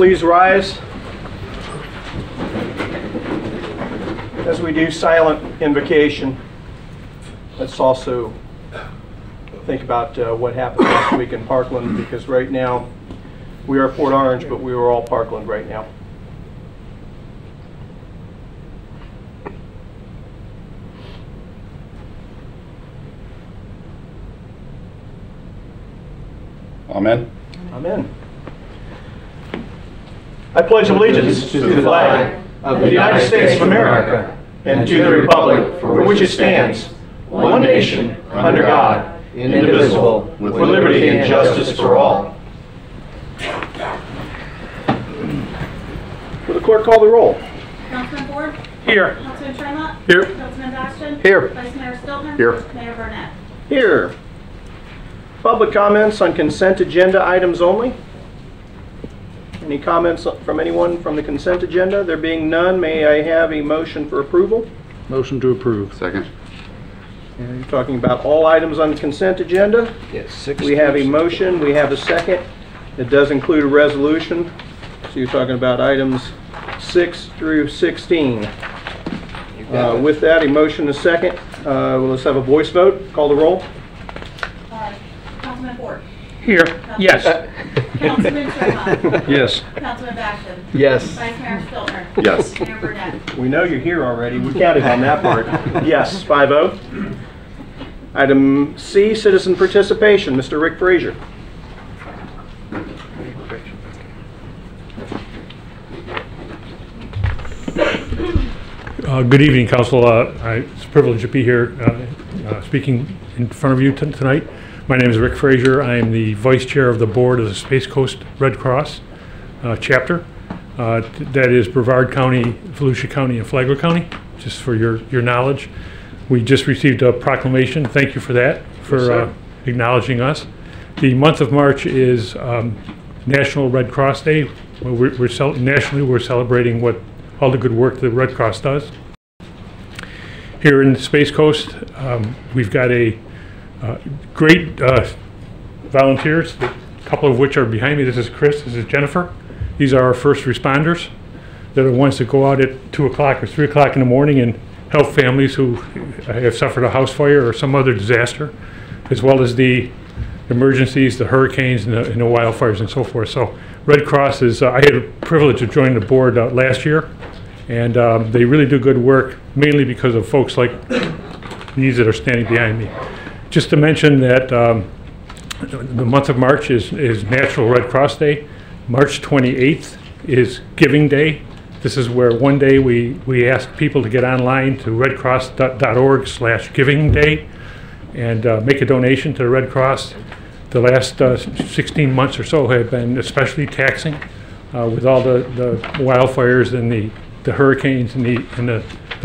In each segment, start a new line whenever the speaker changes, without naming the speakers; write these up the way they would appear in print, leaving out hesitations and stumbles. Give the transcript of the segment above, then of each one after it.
please rise as we do silent invocation. Let's also think about what happened last week in Parkland, because right now we are Port Orange, but we are all Parkland right now.
Amen.
Amen. I pledge allegiance to the flag of the United States of America and to the republic for which it stands, one nation, under God, indivisible, with liberty and justice for all. Will the clerk call the roll?
Councilman Ford?
Here.
Councilman Tremont?
Here.
Councilman Baxton?
Here.
Vice Mayor Stiltner?
Here.
Mayor Burnett?
Here. Public comments on consent agenda items only. Any comments from anyone from the consent agenda? There being none, may I have a motion for approval?
Motion to approve.
Second.
And you're talking about all items on the consent agenda.
Yes, 6.
We have a motion, we have a second. It does include a resolution. So you're talking about items 6 through 16. With that, a motion and a second. Let's have a voice vote. Call the roll.
Councilman Ford?
Here. Yes.
Councilman Tremont?
Yes.
Councilman Baxton?
Yes.
Vice Mayor Stiltner?
Yes.
Mayor Burnett?
We know you're here already. We counted on that part. Yes, 5-0. Item C, citizen participation. Mr. Rick Frazier.
Good evening, Council. It's a privilege to be here speaking in front of you tonight. My name is Rick Frazier. I am the Vice Chair of the Board of the Space Coast Red Cross chapter. That is Brevard County, Volusia County, and Flagler County, just for your knowledge. We just received a proclamation. Thank you for that, for acknowledging us. The month of March is National Red Cross Day. Nationally, we're celebrating all the good work the Red Cross does. Here in the Space Coast, we've got a great volunteers, a couple of which are behind me. This is Chris, this is Jennifer. These are our first responders. They're the ones that go out at 2 o'clock or 3 o'clock in the morning and help families who have suffered a house fire or some other disaster, as well as the emergencies, the hurricanes, and the wildfires and so forth. So Red Cross is, I had a privilege of joining the board last year, and they really do good work, mainly because of folks like these that are standing behind me. Just to mention that the month of March is National Red Cross Day. March 28th is Giving Day. This is where one day we ask people to get online to redcross.org/Giving Day and make a donation to the Red Cross. The last 16 months or so have been especially taxing with all the wildfires and the hurricanes and the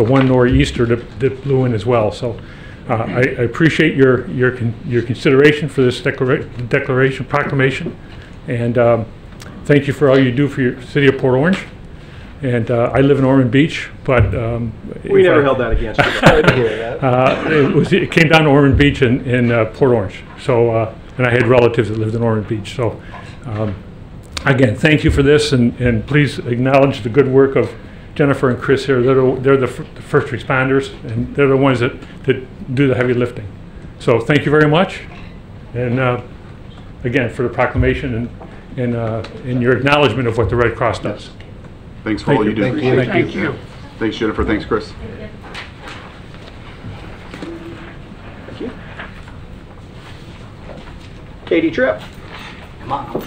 one nor'easter that blew in as well. So I appreciate your consideration for this proclamation, and thank you for all you do for your city of Port Orange. And I live in Ormond Beach, but
we never held that against you.
it came down to Ormond Beach in Port Orange. So and I had relatives that lived in Ormond Beach. So again, thank you for this, and please acknowledge the good work of Jennifer and Chris here. They're the first responders, and they're the ones that do the heavy lifting. So thank you very much, and again for the proclamation and your acknowledgement of what the Red Cross does.
Thanks for all you do.
Thank you.
Thanks, Jennifer. Thanks, Chris.
Thank you. Katie Tripp.
Come on.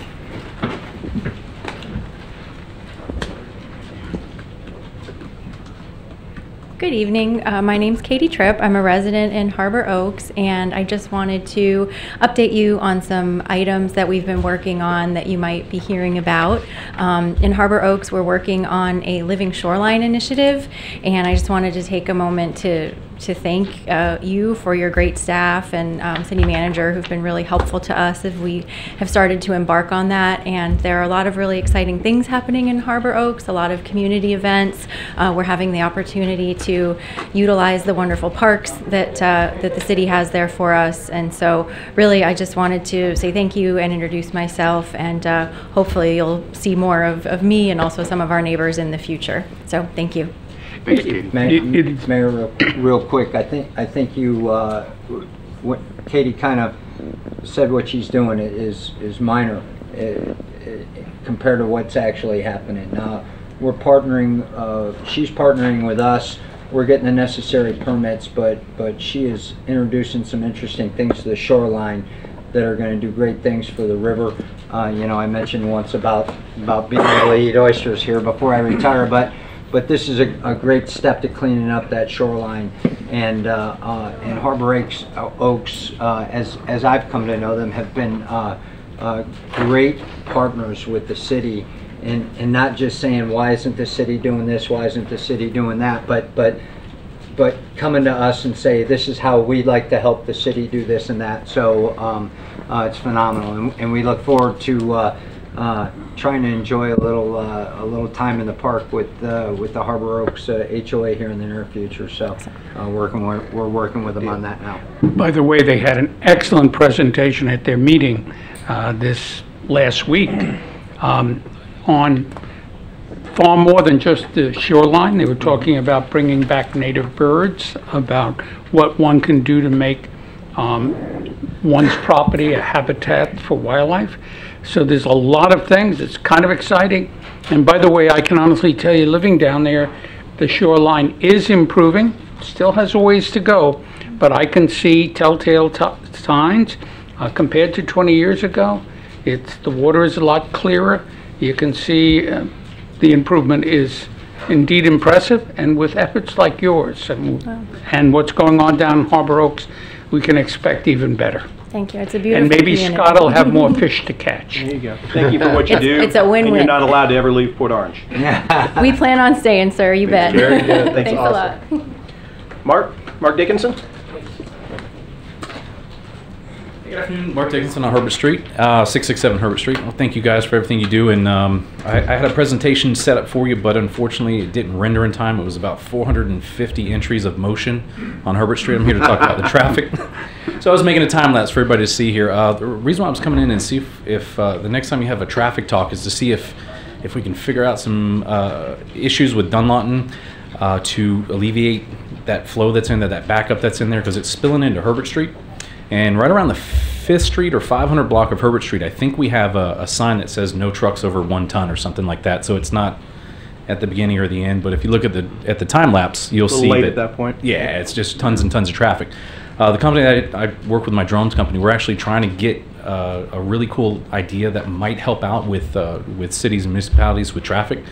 Good evening. My name's Katie Tripp. I'm a resident in Harbor Oaks, and I just wanted to update you on some items that we've been working on that you might be hearing about. In Harbor Oaks, we're working on a Living Shoreline initiative, and I just wanted to take a moment to to thank you for your great staff and city manager who've been really helpful to us as we have started to embark on that. And there are a lot of really exciting things happening in Harbor Oaks, a lot of community events. We're having the opportunity to utilize the wonderful parks that the city has there for us. And so really, I just wanted to say thank you and introduce myself, and hopefully you'll see more of me and also some of our neighbors in the future. So thank you.
Thanks, Katie.
Mayor, real quick, I think you, what Katie kind of said what she's doing is minor compared to what's actually happening. Now, we're partnering, she's partnering with us, we're getting the necessary permits, but she is introducing some interesting things to the shoreline that are going to do great things for the river. You know, I mentioned once about being able to eat oysters here before I retire, but this is a great step to cleaning up that shoreline. And Harbor Oaks, as I've come to know them, have been great partners with the city, and not just saying, why isn't the city doing this, why isn't the city doing that, but coming to us and say, this is how we'd like to help the city do this and that. So it's phenomenal, and we look forward to trying to enjoy a little time in the park with the Harbor Oaks HOA here in the near future. So we're working with them on that now.
By the way, they had an excellent presentation at their meeting this last week on far more than just the shoreline. They were talking about bringing back native birds, about what one can do to make one's property a habitat for wildlife. So there's a lot of things. It's kind of exciting. And by the way, I can honestly tell you, living down there, the shoreline is improving. Still has a ways to go, but I can see telltale signs. Compared to 20 years ago, the water is a lot clearer. You can see the improvement is indeed impressive, and with efforts like yours and what's going on down in Harbor Oaks, we can expect even better.
Thank you. It's a beautiful
And maybe
community.
Scott will have more fish to catch.
There you go. Thank you for what you do.
It's a win-win.
And you're not allowed to ever leave Port Orange.
We plan on staying, sir. You bet.
Very good. Thanks,
Thanks
awesome.
a lot.
Mark Dickinson?
Good afternoon, Mark Dickinson on Herbert Street, 667 Herbert Street. Well, thank you guys for everything you do, and I had a presentation set up for you, but unfortunately it didn't render in time. It was about 450 entries of motion on Herbert Street. I'm here to talk about the traffic. So I was making a time lapse for everybody to see here. The reason why I was coming in and see if the next time you have a traffic talk is to see if we can figure out some issues with Dunlawton to alleviate that flow that's in there, that backup that's in there, because it's spilling into Herbert Street. And right around the 5th Street or 500 block of Herbert Street, I think we have a sign that says no trucks over 1 ton or something like that. So it's not at the beginning or the end, but if you look at the time lapse, you'll see
late at that point.
Yeah, it's just tons and tons of traffic. The company that I work with, my drones company, we're actually trying to get a really cool idea that might help out with cities and municipalities with traffic,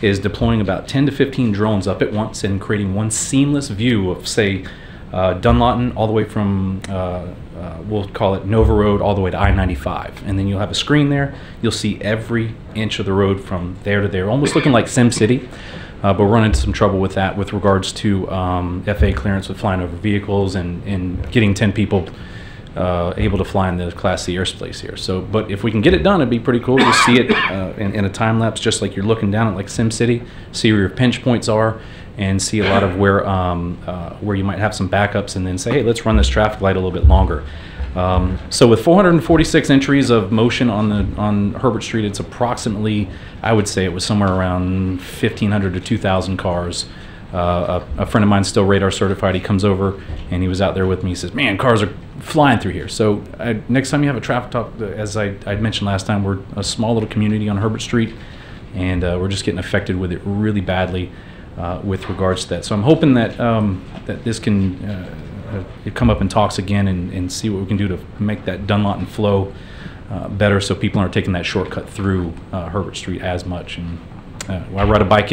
is deploying about 10 to 15 drones up at once and creating one seamless view of, say, Dunlawton all the way from, we'll call it Nova Road, all the way to I-95. And then you'll have a screen there. You'll see every inch of the road from there to there, almost looking like SimCity. But we're running into some trouble with that with regards to FAA clearance with flying over vehicles and getting 10 people able to fly in the Class C airspace here. So, but if we can get it done, it'd be pretty cool to see it in a time lapse, just like you're looking down at like SimCity, see where your pinch points are, and see a lot of where you might have some backups, and then say, hey, let's run this traffic light a little bit longer. So with 446 entries of motion on Herbert Street, it's approximately, I would say it was somewhere around 1,500 to 2,000 cars. A friend of mine's still radar certified. He comes over and he was out there with me. He says, man, cars are flying through here. So next time you have a traffic talk, as I'd mentioned last time, we're a small little community on Herbert Street, and we're just getting affected with it really badly with regards to that. So I'm hoping that that this can come up in talks again and see what we can do to make that Dunlawton flow better, so people aren't taking that shortcut through Herbert Street as much. And I ride a bike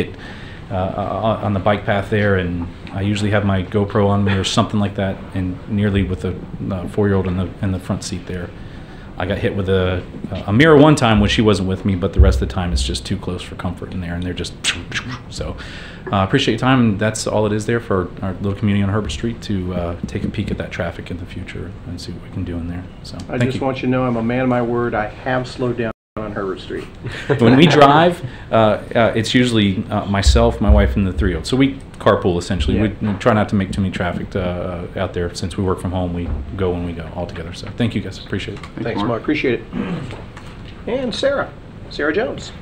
on the bike path there, and I usually have my GoPro on me or something like that, and nearly with a 4-year-old in the front seat there. I got hit with a mirror one time when she wasn't with me, but the rest of the time it's just too close for comfort in there, and they're just so. Appreciate your time, and that's all it is there for our little community on Herbert Street to take a peek at that traffic in the future and see what we can do in there. So
I
thank
just
you.
want you to know I'm a man of my word. I have slowed down on Herbert Street.
When we drive, it's usually myself, my wife, and the 3-year-old. So we carpool essentially.
Yeah.
We try not to make too many traffic out there. Since we work from home, we go when we go all together. So thank you guys. Appreciate it.
Thanks, Mark. Appreciate it. And Sarah Jones.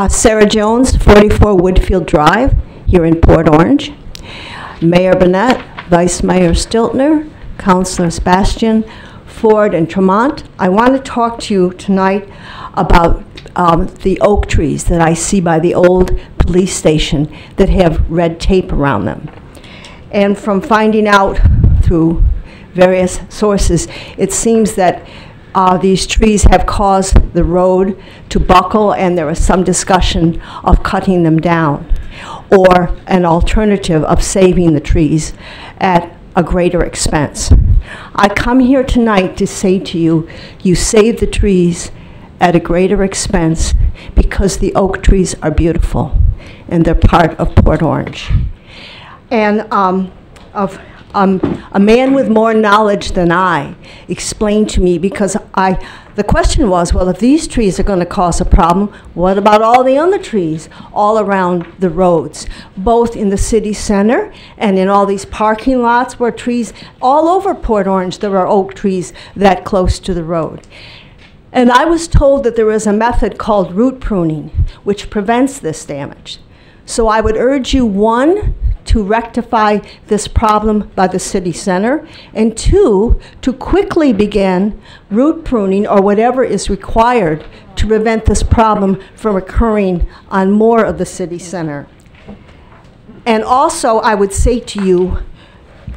Sarah Jones, 44 Woodfield Drive, here in Port Orange. Mayor Burnett, Vice Mayor Stiltner, Councilors Bastian, Ford, and Tremont. I want to talk to you tonight about the oak trees that I see by the old police station that have red tape around them. And from finding out through various sources, it seems that these trees have caused the road to buckle, and there is some discussion of cutting them down, or an alternative of saving the trees at a greater expense. I come here tonight to say to you, you save the trees at a greater expense because the oak trees are beautiful, and they're part of Port Orange. And a man with more knowledge than I explained to me, because the question was, well, if these trees are going to cause a problem, what about all the other trees all around the roads, both in the city center and in all these parking lots where trees all over Port Orange, there are oak trees that close to the road. And I was told that there is a method called root pruning, which prevents this damage. So I would urge you, one, to rectify this problem by the city center, and two, to quickly begin root pruning or whatever is required to prevent this problem from occurring on more of the city center. And also, I would say to you,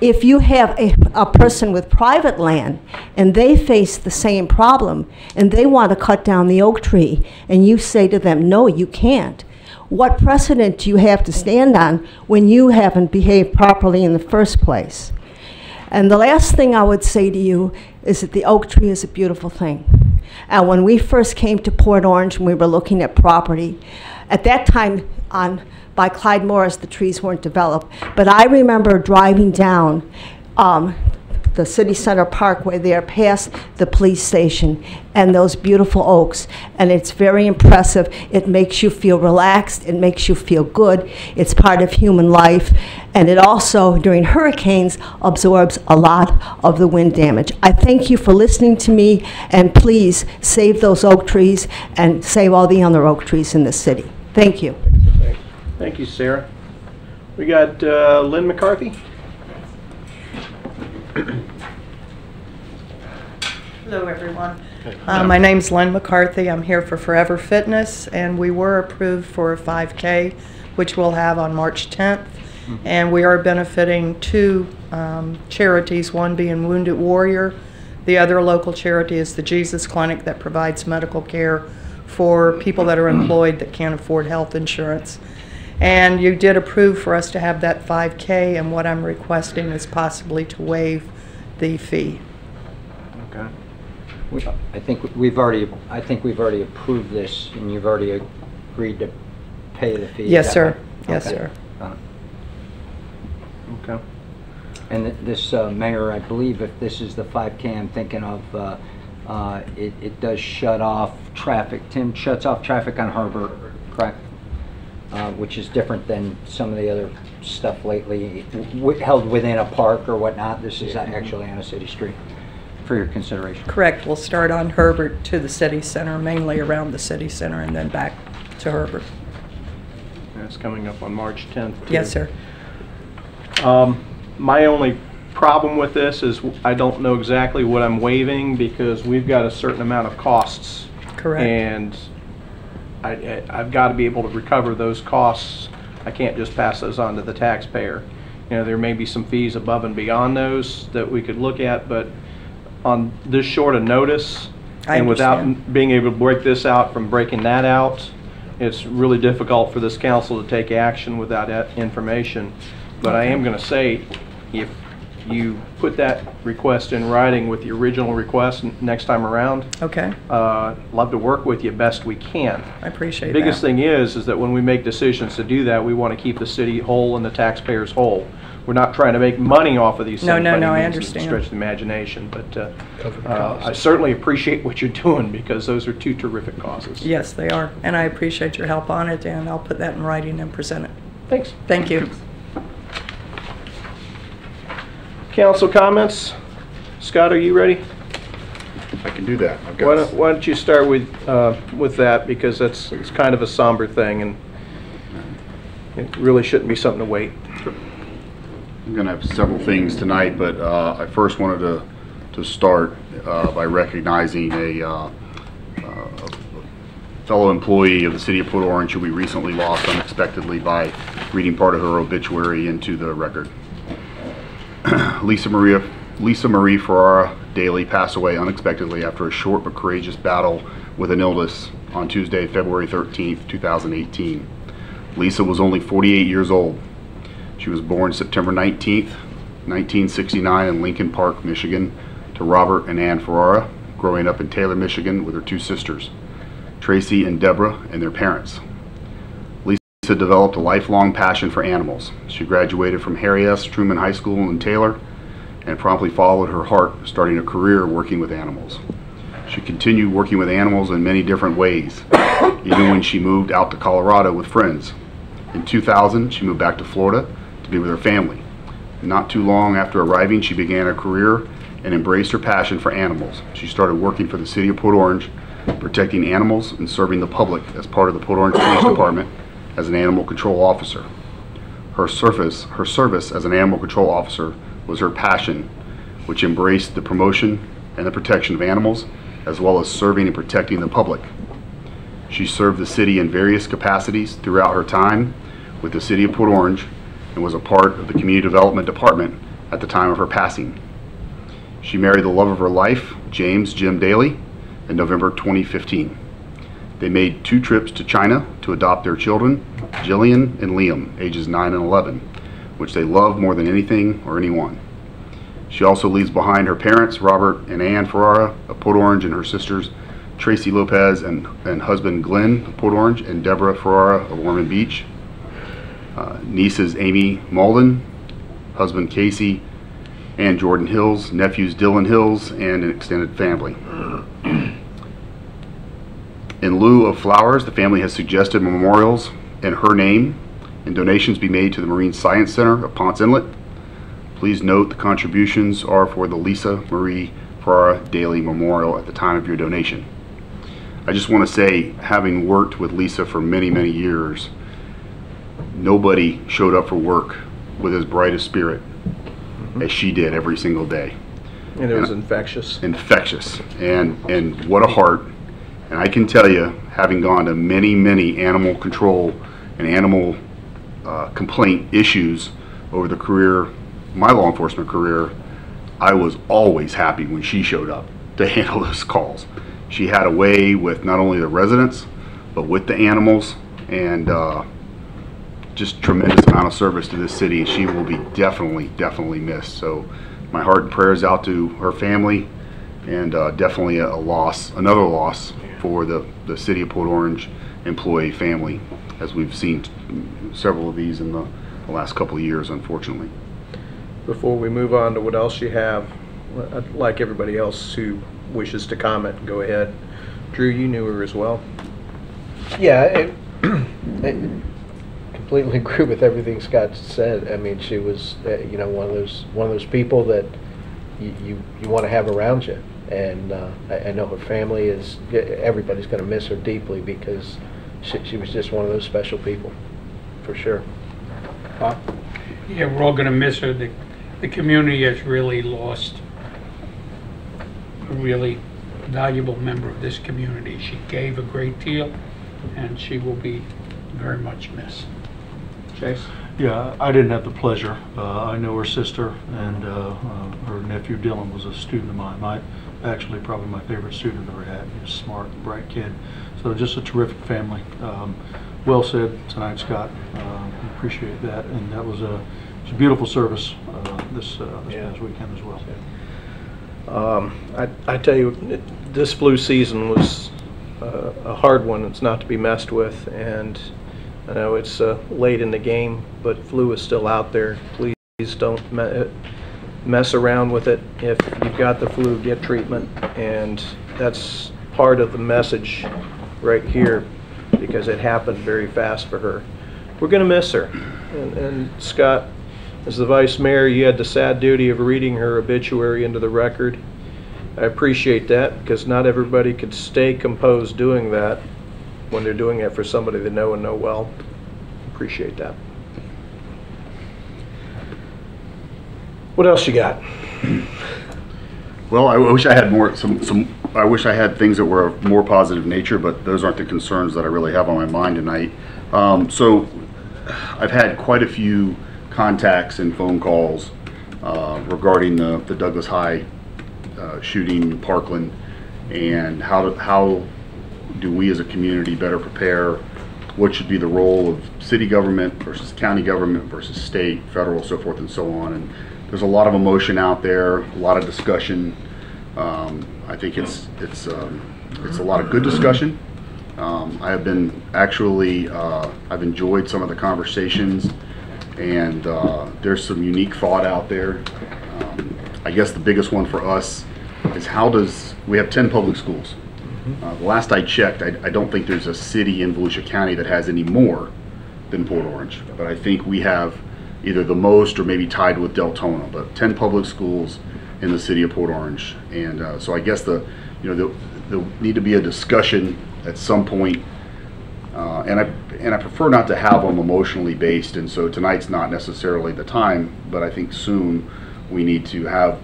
if you have a person with private land and they face the same problem and they want to cut down the oak tree and you say to them, no, you can't, what precedent do you have to stand on when you haven't behaved properly in the first place? And the last thing I would say to you is that the oak tree is a beautiful thing. And when we first came to Port Orange and we were looking at property, at that time by Clyde Morris, the trees weren't developed. But I remember driving down the city center parkway there past the police station and those beautiful oaks, and it's very impressive. It makes you feel relaxed, it makes you feel good, it's part of human life, and it also during hurricanes absorbs a lot of the wind damage. I thank you for listening to me, and please save those oak trees and save all the other oak trees in the city. Thank you.
Thank you, Sarah. We got Lynn McCarthy.
Hello, everyone. My name's Lynn McCarthy. I'm here for Forever Fitness, and we were approved for a 5K, which we'll have on March 10th. And we are benefiting two charities, one being Wounded Warrior. The other local charity is the Jesus Clinic that provides medical care for people that are employed that can't afford health insurance. And you did approve for us to have that 5K, and what I'm requesting is possibly to waive the fee.
Okay.
I think we've already approved this, and you've already agreed to pay the fee.
Yes, sir.
Okay.
Yes, sir.
Okay.
And this, Mayor, I believe if this is the 5K I'm thinking of, it does shut off traffic. Tim shuts off traffic on Herbert, correct? Which is different than some of the other stuff lately, held within a park or whatnot. This is actually on a city street, for your consideration.
Correct. We'll start on Herbert to the city center, mainly around the city center, and then back to Herbert.
That's coming up on March 10th. too.
Yes, sir.
My only problem with this is I don't know exactly what I'm waiving because we've got a certain amount of costs.
Correct.
And I've got to be able to recover those costs. I can't just pass those on to the taxpayer. You know, there may be some fees above and beyond those that we could look at, but on this short a notice, And without
understand.
being able to break this out from breaking that out, it's really difficult for this council to take action without that information. But I am going to say, if you put that request in writing with the original request next time around,
Okay,
love to work with you best we can.
I appreciate
Biggest
that.
thing is that when we make decisions to do that, we want to keep the city whole and the taxpayers whole. We're not trying to make money off of these
No,
things
no,
by any
no, I
means,
understand.
stretch the imagination, but I certainly appreciate what you're doing because those are two terrific causes.
Yes, they are, and I appreciate your help on it, and I'll put that in writing and present it.
Thanks.
Thank you.
Council comments? Scott, are you ready?
I can do that. I've
Why
got
don't you start with that, because it's kind of a somber thing and it really shouldn't be something to wait.
I'm going to have several things tonight, but I first wanted to start by recognizing a fellow employee of the city of Port Orange who we recently lost unexpectedly by reading part of her obituary into the record. Lisa Marie Ferrara Daly passed away unexpectedly after a short but courageous battle with an illness on Tuesday, February 13th, 2018. Lisa was only 48 years old. She was born September 19th, 1969 in Lincoln Park, Michigan, to Robert and Ann Ferrara, growing up in Taylor, Michigan with her two sisters, Tracy and Deborah, and their parents. Lisa developed a lifelong passion for animals. She graduated from Harry S. Truman High School in Taylor and promptly followed her heart, starting a career working with animals. She continued working with animals in many different ways, even when she moved out to Colorado with friends. In 2000, she moved back to Florida to be with her family. Not too long after arriving, she began a career and embraced her passion for animals. She started working for the city of Port Orange, protecting animals and serving the public as part of the Port Orange Police Department as an animal control officer. Her service as an animal control officer was her passion, which embraced the promotion and the protection of animals, as well as serving and protecting the public. She served the city in various capacities throughout her time with the city of Port Orange and was a part of the community development department at the time of her passing. She married the love of her life, James Jim Daly, in November 2015. They made 2 trips to China to adopt their children, Jillian and Liam, ages 9 and 11, which they love more than anything or anyone. She also leaves behind her parents, Robert and Ann Ferrara of Port Orange, and her sisters, Tracy Lopez and husband Glenn of Port Orange, and Deborah Ferrara of Ormond Beach. Nieces Amy Malden, husband Casey, and Jordan Hills, nephews Dylan Hills, and an extended family. In lieu of flowers, the family has suggested memorials in her name and donations be made to the Marine Science Center of Ponce Inlet. Please note the contributions are for the Lisa Marie Ferrara Daly Memorial at the time of your donation. I just want to say, having worked with Lisa for many, many years, nobody showed up for work with as bright a spirit as she did every single day.
And it was infectious.
Infectious. And what a heart. And I can tell you, having gone to many, many animal control and animal complaint issues over the career, my law enforcement career, I was always happy when she showed up to handle those calls. She had a way with not only the residents, but with the animals, and just tremendous amount of service to this city. She will be definitely missed. So my heart and prayers out to her family, and definitely a loss, another loss for the city of Port Orange employee family, as we've seen several of these in the last couple of years, unfortunately.
Before we move on to what else you have, I'd like everybody else who wishes to comment, go ahead. Drew, you knew her as well.
Yeah, I completely agree with everything Scott said. I mean, she was, you know, one of those people that you want to have around you. And I know her family is, everybody's going to miss her deeply, because she was just one of those special people, for sure.
Yeah, we're all going to miss her. The community has really lost a really valuable member of this community. She gave a great deal, and she will be very much missed.
Chase?
Yeah, I didn't have the pleasure. I know her sister, and her nephew Dylan was a student of mine. Actually probably my favorite student I've ever had. He was a smart, bright kid. So just a terrific family. Well said tonight, Scott. Appreciate that. And that was a beautiful service this past weekend as well.
I tell you, this flu season was a hard one. It's not to be messed with, and I know it's late in the game, but flu is still out there. Please don't mess around with it. If you've got the flu, get treatment, and that's part of the message right here, because it happened very fast for her. We're going to miss her, and Scott, as the vice mayor, you had the sad duty of reading her obituary into the record. I appreciate that, because not everybody could stay composed doing that when they're doing it for somebody they know and know well. Appreciate that. What else you got?
Well, I wish I had more. I wish I had things that were of more positive nature, but those aren't the concerns that I really have on my mind tonight. So, I've had quite a few contacts and phone calls regarding the Douglas High shooting in Parkland, and how do we as a community better prepare? What should be the role of city government versus county government versus state, federal, so forth and so on. And there's a lot of emotion out there, a lot of discussion. I think it's a lot of good discussion. I have been actually I've enjoyed some of the conversations, and there's some unique thought out there. I guess the biggest one for us is we have 10 public schools. The last I checked, I don't think there's a city in Volusia County that has any more than Port Orange, but I think we have either the most or maybe tied with Deltona, but 10 public schools in the city of Port Orange. And so I guess there'll need to be a discussion at some point, and I prefer not to have them emotionally based, and so tonight's not necessarily the time, but I think soon we need to have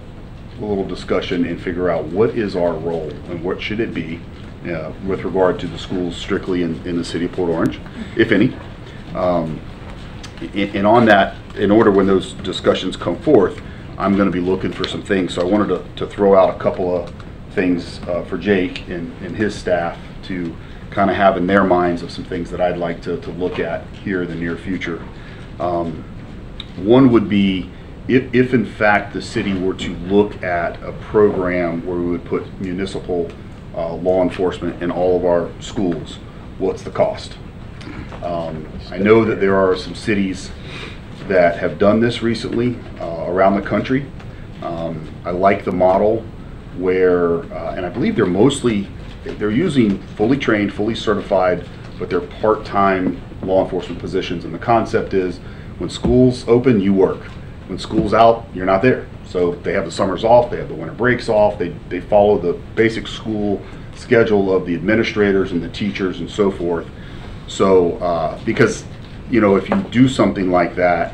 a little discussion and figure out what is our role and what should it be with regard to the schools strictly in the city of Port Orange, if any. And on that, in order when those discussions come forth, I'm going to be looking for some things. So I wanted to throw out a couple of things for Jake and his staff to kind of have in their minds of some things that I'd like to look at here in the near future. One would be if in fact the city were to look at a program where we would put municipal law enforcement in all of our schools, what's the cost? I know that there are some cities that have done this recently around the country. I like the model where, and I believe they're using fully trained, fully certified, but they're part-time law enforcement positions. And the concept is when school's open, you work. When school's out, you're not there. So they have the summers off, they have the winter breaks off, they follow the basic school schedule of the administrators and the teachers and so forth. So, because, if you do something like that,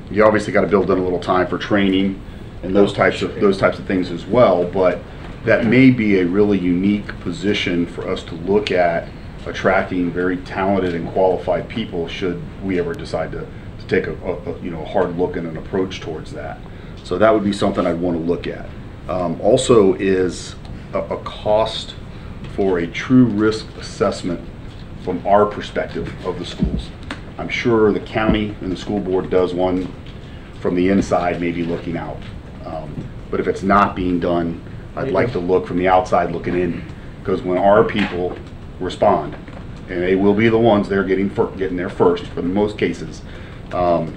you obviously got to build in a little time for training and those types of things as well. But that may be a really unique position for us to look at attracting very talented and qualified people should we ever decide to take a hard look and an approach towards that. So that would be something I'd want to look at. Also is a cost for a true risk assessment from our perspective of the schools. I'm sure the county and the school board does one from the inside, maybe looking out. But if it's not being done, I'd like to look from the outside looking in, because when our people respond, and they will be the ones that are getting there first for most cases,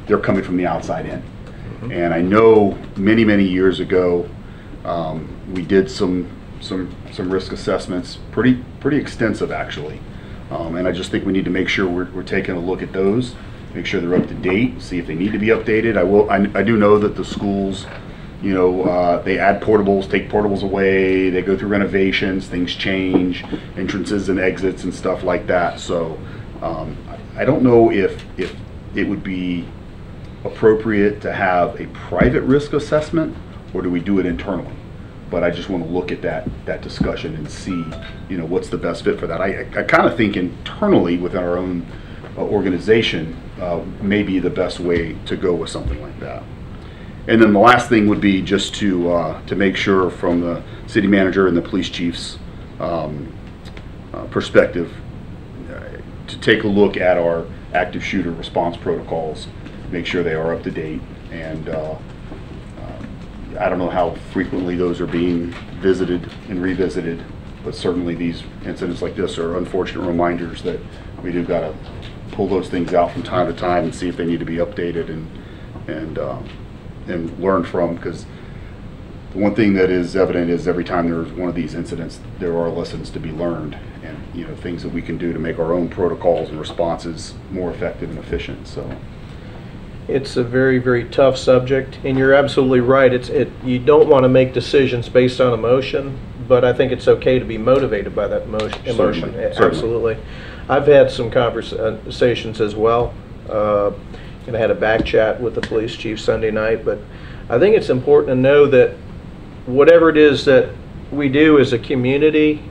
they're coming from the outside in. And I know many years ago we did some risk assessments, pretty extensive actually, and I just think we need to make sure we're taking a look at those, make sure they're up to date, see if they need to be updated. I do know that the schools, they add portables, take portables away, they go through renovations, things change, entrances and exits and stuff like that. So I don't know if it would be appropriate to have a private risk assessment, or do we do it internally? But I just want to look at that discussion and see, what's the best fit for that. I kind of think internally within our own organization may be the best way to go with something like that. And then the last thing would be just to make sure from the city manager and the police chief's perspective to take a look at our active shooter response protocols, make sure they are up to date, and I don't know how frequently those are being visited and revisited, but certainly these incidents like this are unfortunate reminders that we do got to pull those things out from time to time and see if they need to be updated and learn from, because the one thing that is evident is every time there's one of these incidents, there are lessons to be learned, and things that we can do to make our own protocols and responses more effective and efficient. So
it's a very, very tough subject, and you're absolutely right. You don't want to make decisions based on emotion, but I think it's okay to be motivated by that emotion.
Certainly.
Absolutely. I've had some conversations as well, and I had a back chat with the police chief Sunday night, but I think it's important to know that whatever it is that we do as a community,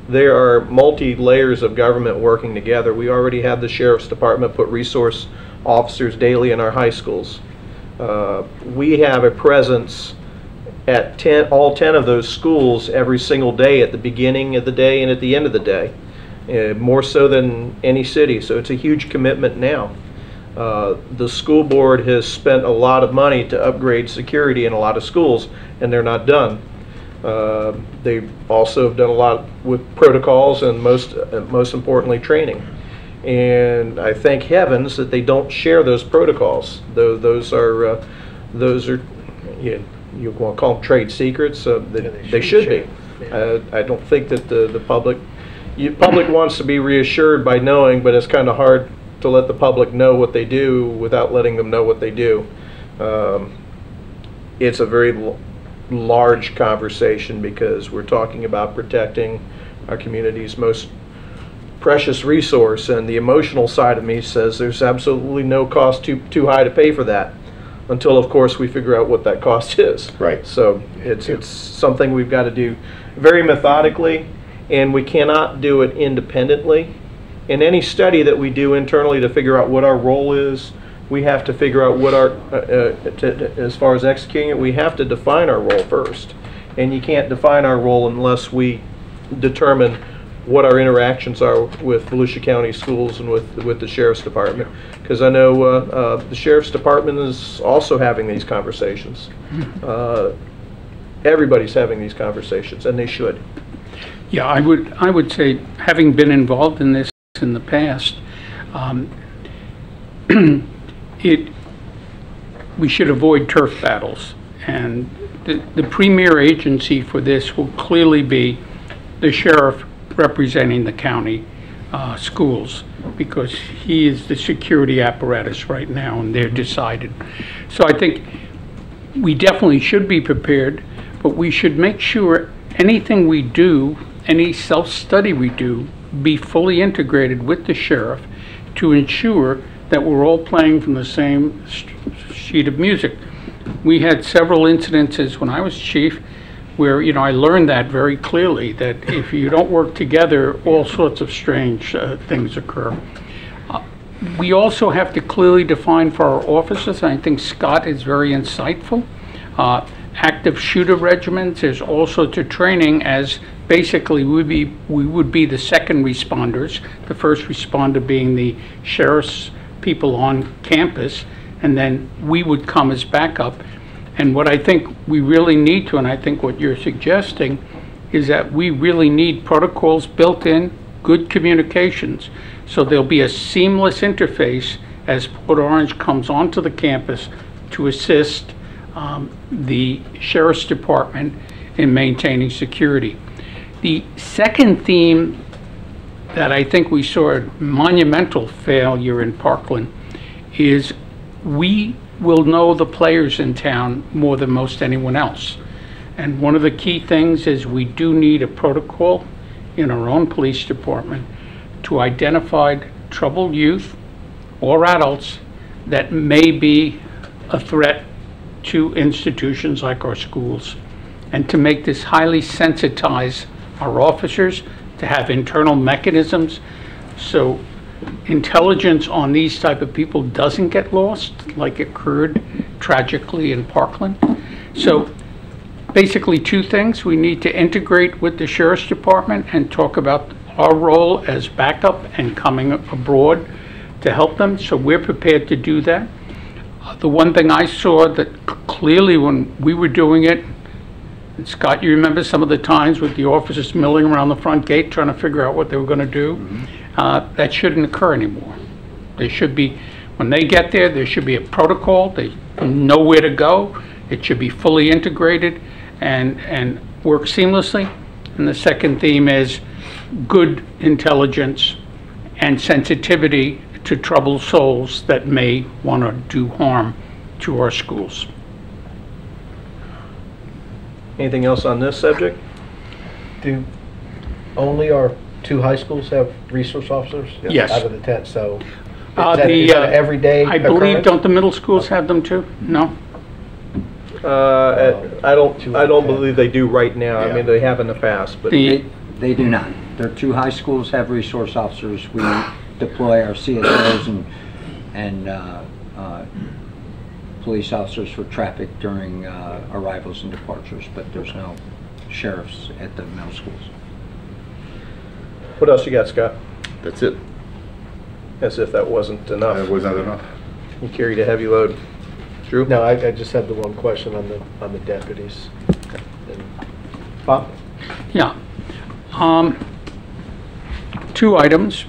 there are multi-layers of government working together. We already have the Sheriff's Department put resource officers daily in our high schools. We have a presence at all 10 of those schools every single day, at the beginning of the day and at the end of the day, more so than any city. So it's a huge commitment now. The school board has spent a lot of money to upgrade security in a lot of schools, and they're not done. They also have done a lot with protocols and most importantly training. And I thank heavens that they don't share those protocols. Those are you want to call them trade secrets. They should be. I don't think that the public wants to be reassured by knowing, but it's kind of hard to let the public know what they do without letting them know what they do. It's a very large conversation because we're talking about protecting our community's most precious resource, and the emotional side of me says there's absolutely no cost too high to pay for that, until of course we figure out what that cost is.
Right.
So it's something we've got to do very methodically, and we cannot do it independently. In any study that we do internally to figure out what our role is, we have to figure out what as far as executing it, we have to define our role first. And you can't define our role unless we determine what our interactions are with Volusia County Schools and with the Sheriff's Department. Because I know the Sheriff's Department is also having these conversations. Everybody's having these conversations, and they should.
Yeah, I would say, having been involved in this in the past, we should avoid turf battles, and the premier agency for this will clearly be the sheriff representing the county schools, because he is the security apparatus right now, and they're decided. So I think we definitely should be prepared, but we should make sure anything we do, any self-study we do, be fully integrated with the sheriff to ensure that we're all playing from the same sheet of music. We had several incidences when I was chief where, I learned that very clearly, that if you don't work together, all sorts of strange things occur. We also have to clearly define for our officers, and I think Scott is very insightful, active shooter regiments. There's also to training as basically we would be the second responders, the first responder being the sheriff's people on campus, and then we would come as backup. And what I think we really need to, and I think what you're suggesting, is that we really need protocols built in, good communications, so there'll be a seamless interface as Port Orange comes onto the campus to assist the Sheriff's Department in maintaining security. The second theme that I think we saw a monumental failure in Parkland is we will know the players in town more than most anyone else. And one of the key things is we do need a protocol in our own police department to identify troubled youth or adults that may be a threat to institutions like our schools, and to make this highly sensitize our officers, to have internal mechanisms. So intelligence on these type of people doesn't get lost, like occurred tragically in Parkland. So basically two things. We need to integrate with the Sheriff's Department and talk about our role as backup and coming abroad to help them. So we're prepared to do that. The one thing I saw that clearly when we were doing it, and Scott, you remember some of the times with the officers milling around the front gate trying to figure out what they were going to do? That shouldn't occur anymore. There should be, when they get there should be a protocol. They know where to go. It should be fully integrated and work seamlessly. And the second theme is good intelligence and sensitivity to troubled souls that may want to do harm to our schools.
Anything else on this subject?
Do only our 2 high schools have resource officers?
Yes.
Out of the 10, so is
The,
that an everyday
I believe,
occurrence?
don't the middle schools have them too? No?
I don't believe they do right now. I mean, they have in the past, but
They do not. Their 2 high schools have resource officers. We deploy our CSOs and police officers for traffic during arrivals and departures, but there's no sheriffs at the middle schools.
what else you got, Scott?
That's it.
As if that wasn't enough.
That was not enough.
You carried a heavy load. Drew?
No, I just had the one question on the deputies. And
Bob?
Yeah. 2 items.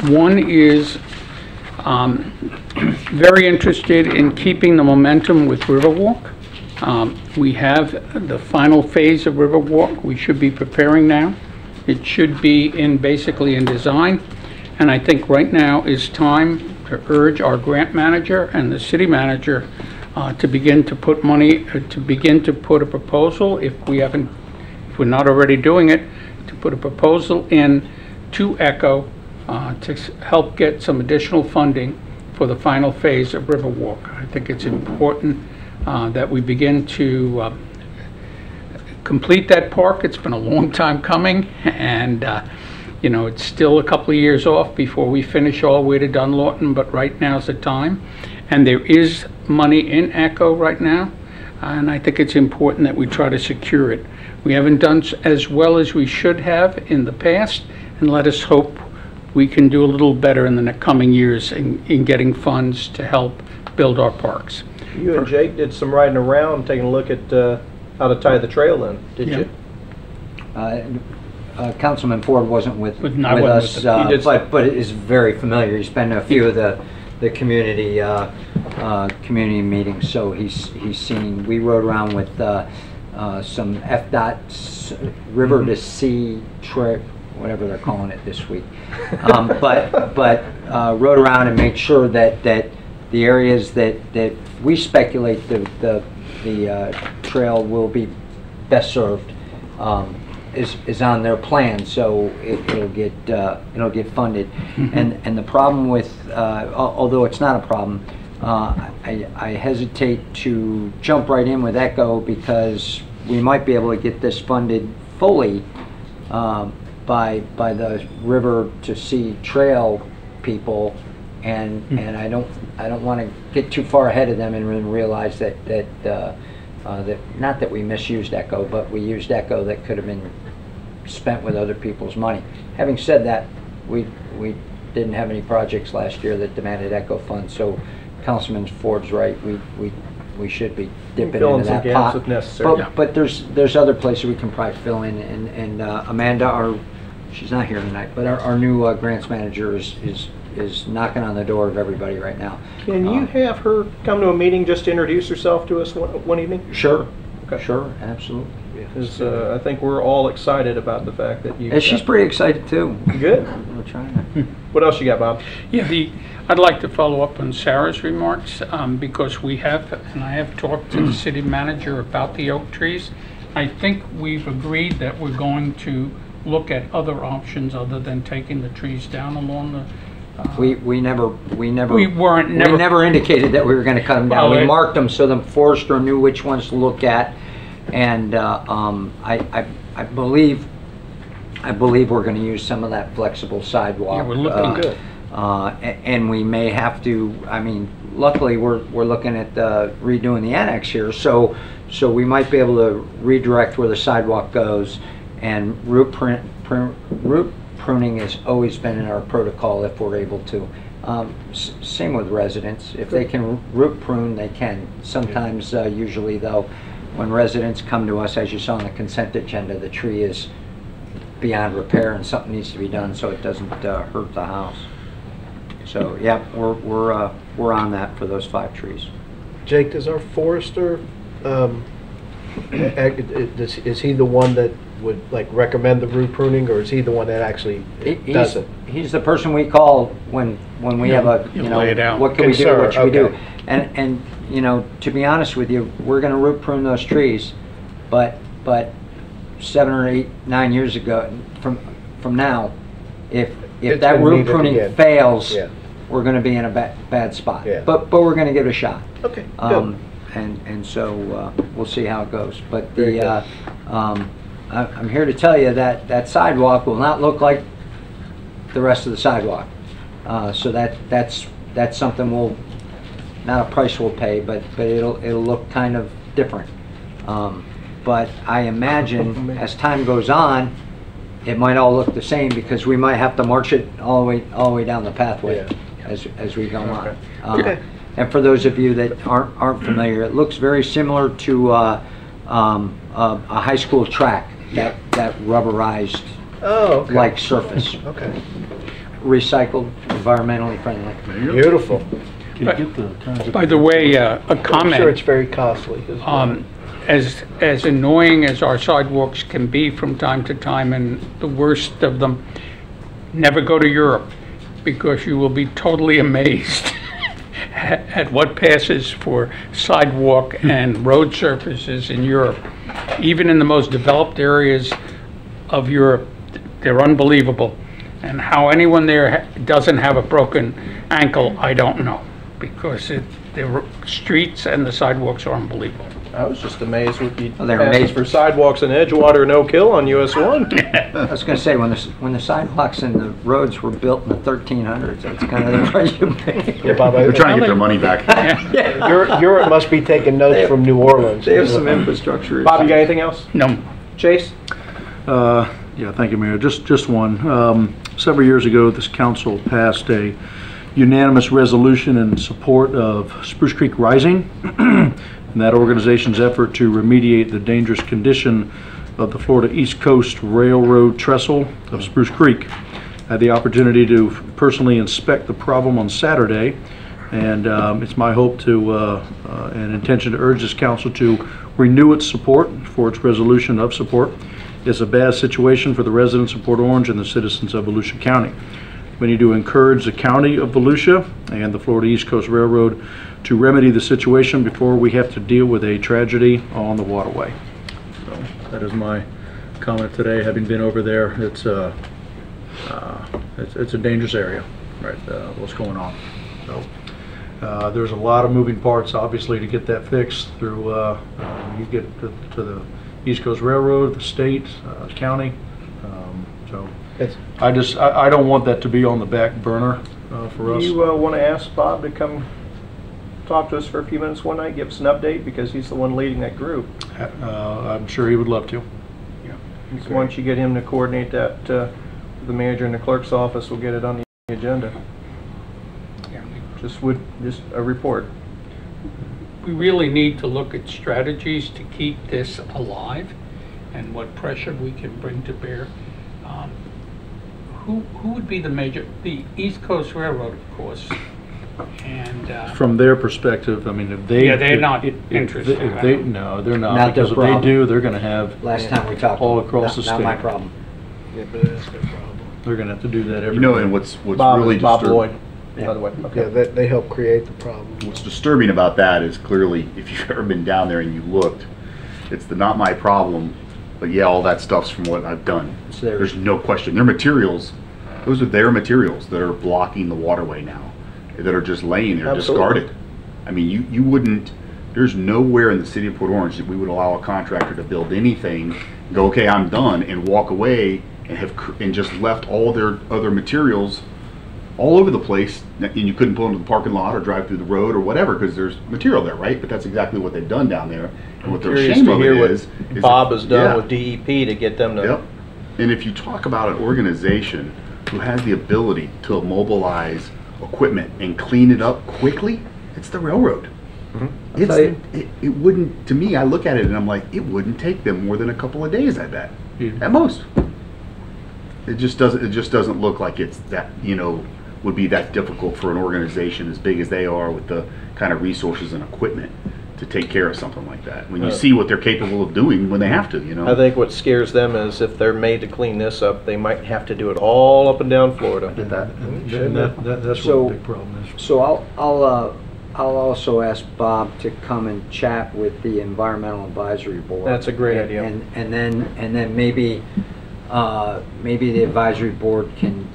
One is very interested in keeping the momentum with Riverwalk. We have the final phase of Riverwalk. We should be preparing now. It should be basically in design. And I think right now is time to urge our grant manager and the city manager to begin to put money, to begin to put a proposal, if we're not already doing it, to put a proposal in to ECHO to help get some additional funding for the final phase of Riverwalk. I think it's important that we begin to complete that park. It's been a long time coming, and you know, it's still a couple of years off before we finish all the way to Dunlawton, but right now's the time. And there is money in ECHO right now, and I think it's important that we try to secure it. We haven't done as well as we should have in the past, and let us hope we can do a little better in the coming years in getting funds to help build our parks.
You and Jake did some riding around, taking a look at how to tie the trail in, did you?
Councilman Ford wasn't with
No, I wasn't
us,
with them.
but is very familiar. He's been to a few of the community community meetings, so he's seen. We rode around with some FDOT's River to Sea trip, whatever they're calling it this week. But rode around and made sure that the areas that we speculate the trail will be best served is on their plan, so it'll get funded. And the problem with, although it's not a problem, I hesitate to jump right in with ECHO because we might be able to get this funded fully by the River to Sea Trail people, and I don't want to get too far ahead of them and realize that not that we misused ECHO, but we used ECHO that could have been spent with other people's money. Having said that, we didn't have any projects last year that demanded ECHO funds, so Councilman Ford's right. We should be dipping into that pot.
If necessary.
But there's other places we can probably fill in, and Amanda, she's not here tonight, but our new grants manager is knocking on the door of everybody right now.
Can you have her come to a meeting just to introduce herself to us one evening?
Sure.
Okay.
Sure, absolutely.
Because I think we're all excited about the fact that you.
And she's pretty excited too.
Good.
We're trying to.
What else you got, Bob?
Yeah, I'd like to follow up on Sarah's remarks because we have, and I have talked to the city manager about the oak trees. I think we've agreed that we're going to look at other options other than taking the trees down along the.
We never indicated that we were going to cut them down.
Well,
we marked them so the forester knew which ones to look at, and I believe we're going to use some of that flexible sidewalk.
Yeah, we're looking good.
And we may have to, I mean, luckily we're looking at redoing the annex here, so we might be able to redirect where the sidewalk goes, and root pruning has always been in our protocol if we're able to. Same with residents. If they can root prune, they can. Sometimes, usually though, when residents come to us, as you saw on the consent agenda, the tree is beyond repair and something needs to be done so it doesn't hurt the house. So yeah, we're on that for those 5 trees.
Jake, does our forester, is he the one that would like recommend the root pruning, or is he the one that actually does it?
He's the person we call when we have a, you know,
lay it out.
what can we do,
Concern,
what should we do?
okay.
And you know, to be honest with you, we're going to root prune those trees, but 7 or 8, 9 years ago, from now, if
It's
that
been
root
needed
pruning
again.
fails,
Yeah.
we're going to be in a bad spot.
Yeah.
But we're going to give it a shot.
Okay, good.
And so we'll see how it goes. But
Very
the I'm here to tell you that that sidewalk will not look like the rest of the sidewalk. So that's something we'll, not a price we'll pay, but it'll look kind of different. But I imagine as time goes on, it might all look the same because we might have to march it all the way down the pathway as we go on.
Okay.
And for those of you that aren't familiar, it looks very similar to a high school track, that rubberized
Oh, okay.
like surface,
Okay.
recycled, environmentally friendly.
Beautiful.
Can you get the kinds of...
By the way, a
I'm
comment.
sure it's very costly. as well.
As annoying as our sidewalks can be from time to time, and the worst of them, never go to Europe, because you will be totally amazed at what passes for sidewalk and road surfaces in Europe. Even in the most developed areas of Europe, they're unbelievable. And how anyone there doesn't have a broken ankle, I don't know, because the streets and the sidewalks are unbelievable.
I was just amazed what you
they're
passes
amazing.
for sidewalks in Edgewater and Oak Hill on US 1.
I was going to say, when the sidewalks and the roads were built in the 1300s, that's kind of the price you pay.
Yeah, Bob,
They're trying to get their money back.
Europe must be taking notes from New Orleans.
They have some infrastructure.
Bob, you got anything else?
No.
Chase?
Yeah, thank you, Mayor. Just one. Several years ago, this council passed a unanimous resolution in support of Spruce Creek Rising and that organization's effort to remediate the dangerous condition of the Florida East Coast Railroad trestle of Spruce Creek. I had the opportunity to personally inspect the problem on Saturday, and it's my hope and intention to urge this council to renew its support for its resolution of support. It's a bad situation for the residents of Port Orange and the citizens of Volusia County. We need to encourage the county of Volusia and the Florida East Coast Railroad to remedy the situation before we have to deal with a tragedy on the waterway. So that is my comment today. Having been over there, it's a dangerous area, right? What's going on? So there's a lot of moving parts, obviously, to get that fixed. Through you get to the East Coast Railroad, the state, county. So I don't want that to be on the back burner for us.
Do you want to ask Bob to come talk to us for a few minutes one night, give us an update, because he's the one leading that group.
I'm sure he would love to.
Yeah. So once you get him to coordinate that, the manager in the clerk's office will get it on the agenda. Just a report.
We really need to look at strategies to keep this alive and what pressure we can bring to bear. Who would be the East Coast Railroad, of course, and
From their perspective, I mean, if they...
Yeah, they're not interested.
No, they're not.
Not their
Because if they
problem.
do, they're gonna have...
Last time we talked.
All across the
Not my
state.
problem.
Yeah, but that's their problem.
They're gonna have to do that every...
You know, and what's
Bob
really
is Bob
disturbing...
Lloyd, by the way. Okay.
Yeah, they help create the problem.
What's disturbing about that is clearly, if you've ever been down there and you looked, it's the not my problem, but yeah, all that stuff's from what I've done.
It's theirs.
There's no question. Their materials, those are their materials that are blocking the waterway now, that are just laying there,
Absolutely.
discarded. I mean, you wouldn't, there's nowhere in the city of Port Orange that we would allow a contractor to build anything, go, okay, I'm done, and walk away and just left all their other materials all over the place, and you couldn't pull into the parking lot or drive through the road or whatever because there's material there, right? But that's exactly what they've done down there. And what they're
Curious
ashamed
to
of
hear
it
what
is
Bob has done
yeah.
with DEP to get them to.
Yep. And if you talk about an organization who has the ability to mobilize equipment and clean it up quickly, it's the railroad. It wouldn't, to me, I look at it and I'm like, it wouldn't take them more than a couple of days, I bet. At most. It just doesn't look like it's that, would be that difficult for an organization as big as they are with the kind of resources and equipment to take care of something like that. When you see what they're capable of doing when they have to,
I think what scares them is if they're made to clean this up, they might have to do it all up and down Florida.
That's
So-
what the big problem is.
So I'll also ask Bob to come and chat with the Environmental Advisory Board.
That's a great idea.
And then maybe the advisory board can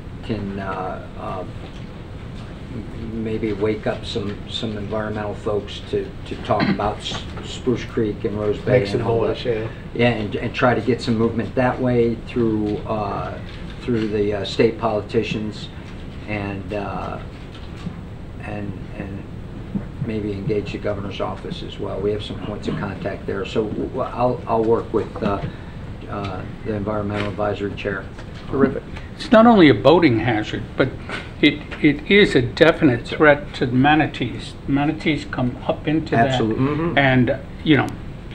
maybe wake up some environmental folks to talk about Spruce Creek and Rose Bay
Make some
and all
noise,
that. Yeah, and try to get some movement that way through the state politicians and maybe engage the governor's office as well. We have some points of contact there, so I'll work with the environmental advisory chair.
Terrific.
It's not only a boating hazard, but it is a definite threat to the manatees. Manatees come up into
Absolutely.
that. And,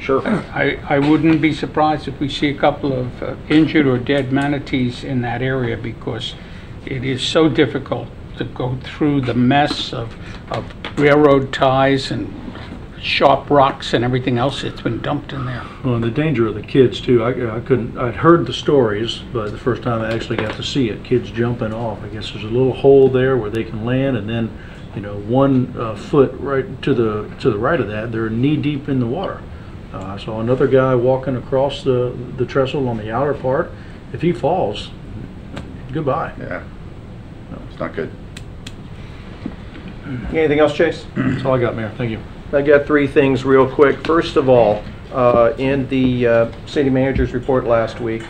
Sure.
I wouldn't be surprised if we see a couple of injured or dead manatees in that area because it is so difficult to go through the mess of railroad ties and sharp rocks and everything else that's been dumped in there.
Well, and the danger of the kids too. I'd heard the stories, but the first time I actually got to see it, kids jumping off. I guess there's a little hole there where they can land, and then, 1 foot right to the right of that, they're knee deep in the water. I saw another guy walking across the trestle on the outer part. If he falls, goodbye.
Yeah. No, it's not good.
Anything else, Chase?
That's all I got, Mayor. Thank you.
I got 3 things real quick. First of all, in the city manager's report last week,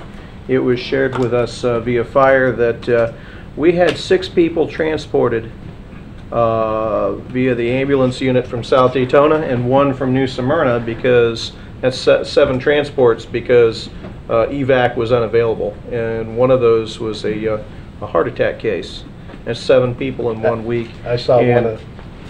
it was shared with us via fire that we had 6 people transported via the ambulance unit from South Daytona and 1 from New Smyrna because that's 7 transports because evac was unavailable, and one of those was a heart attack case. That's 7 people in 1 week.
I saw
And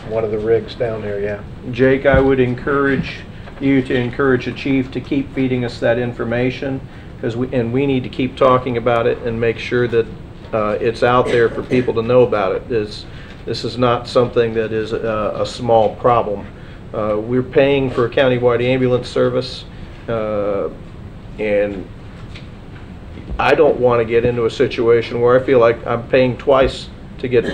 one of the rigs down here, yeah.
Jake, I would encourage you to encourage the chief to keep feeding us that information because we need to keep talking about it and make sure that it's out there for people to know about it. This is not something that is a small problem. We're paying for a countywide ambulance service, and I don't want to get into a situation where I feel like I'm paying twice to get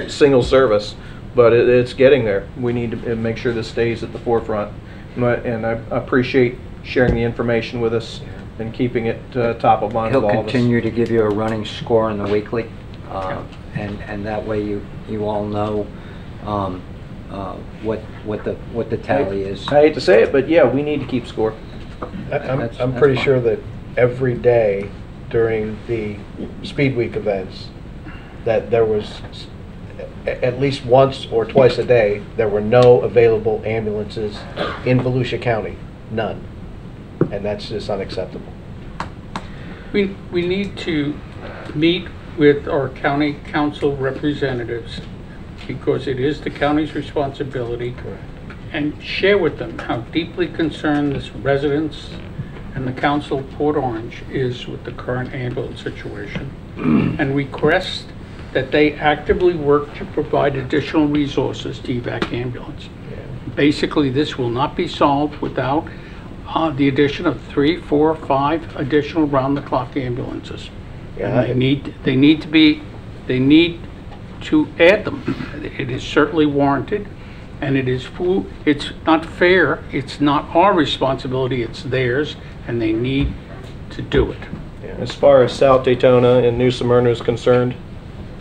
single service, but it's getting there. We need to make sure this stays at the forefront. And I appreciate sharing the information with us and keeping it top of mind with all
He'll
of us.
continue to give you a running score in the weekly, and that way you all know what the tally is.
I hate to say it, but yeah, we need to keep score.
I'm pretty sure that every day during the Speed Week events, that there was at least once or twice a day, there were no available ambulances in Volusia County, none. And that's just unacceptable.
We need to meet with our county council representatives because it is the county's responsibility and share with them how deeply concerned the residents and the council of Port Orange is with the current ambulance situation and request that they actively work to provide additional resources to evac ambulance. Basically, this will not be solved without the addition of 3, 4, 5 additional round-the-clock ambulances. And they need to add them. It is certainly warranted, and it's not fair. It's not our responsibility. It's theirs, and they need to do it.
As far as South Daytona and New Smyrna is concerned,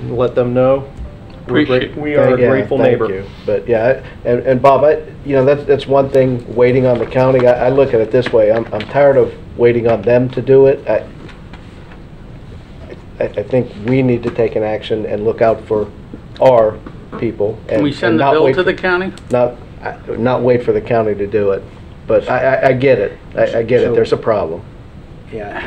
let them know. We are a grateful neighbor.
Thank you. But yeah, and Bob, that's one thing. Waiting on the county, I look at it this way. I'm tired of waiting on them to do it. I think we need to take an action and look out for our people.
Can we send the bill to the county?
Not wait for the county to do it. But I get it. I get it. There's a problem.
Yeah,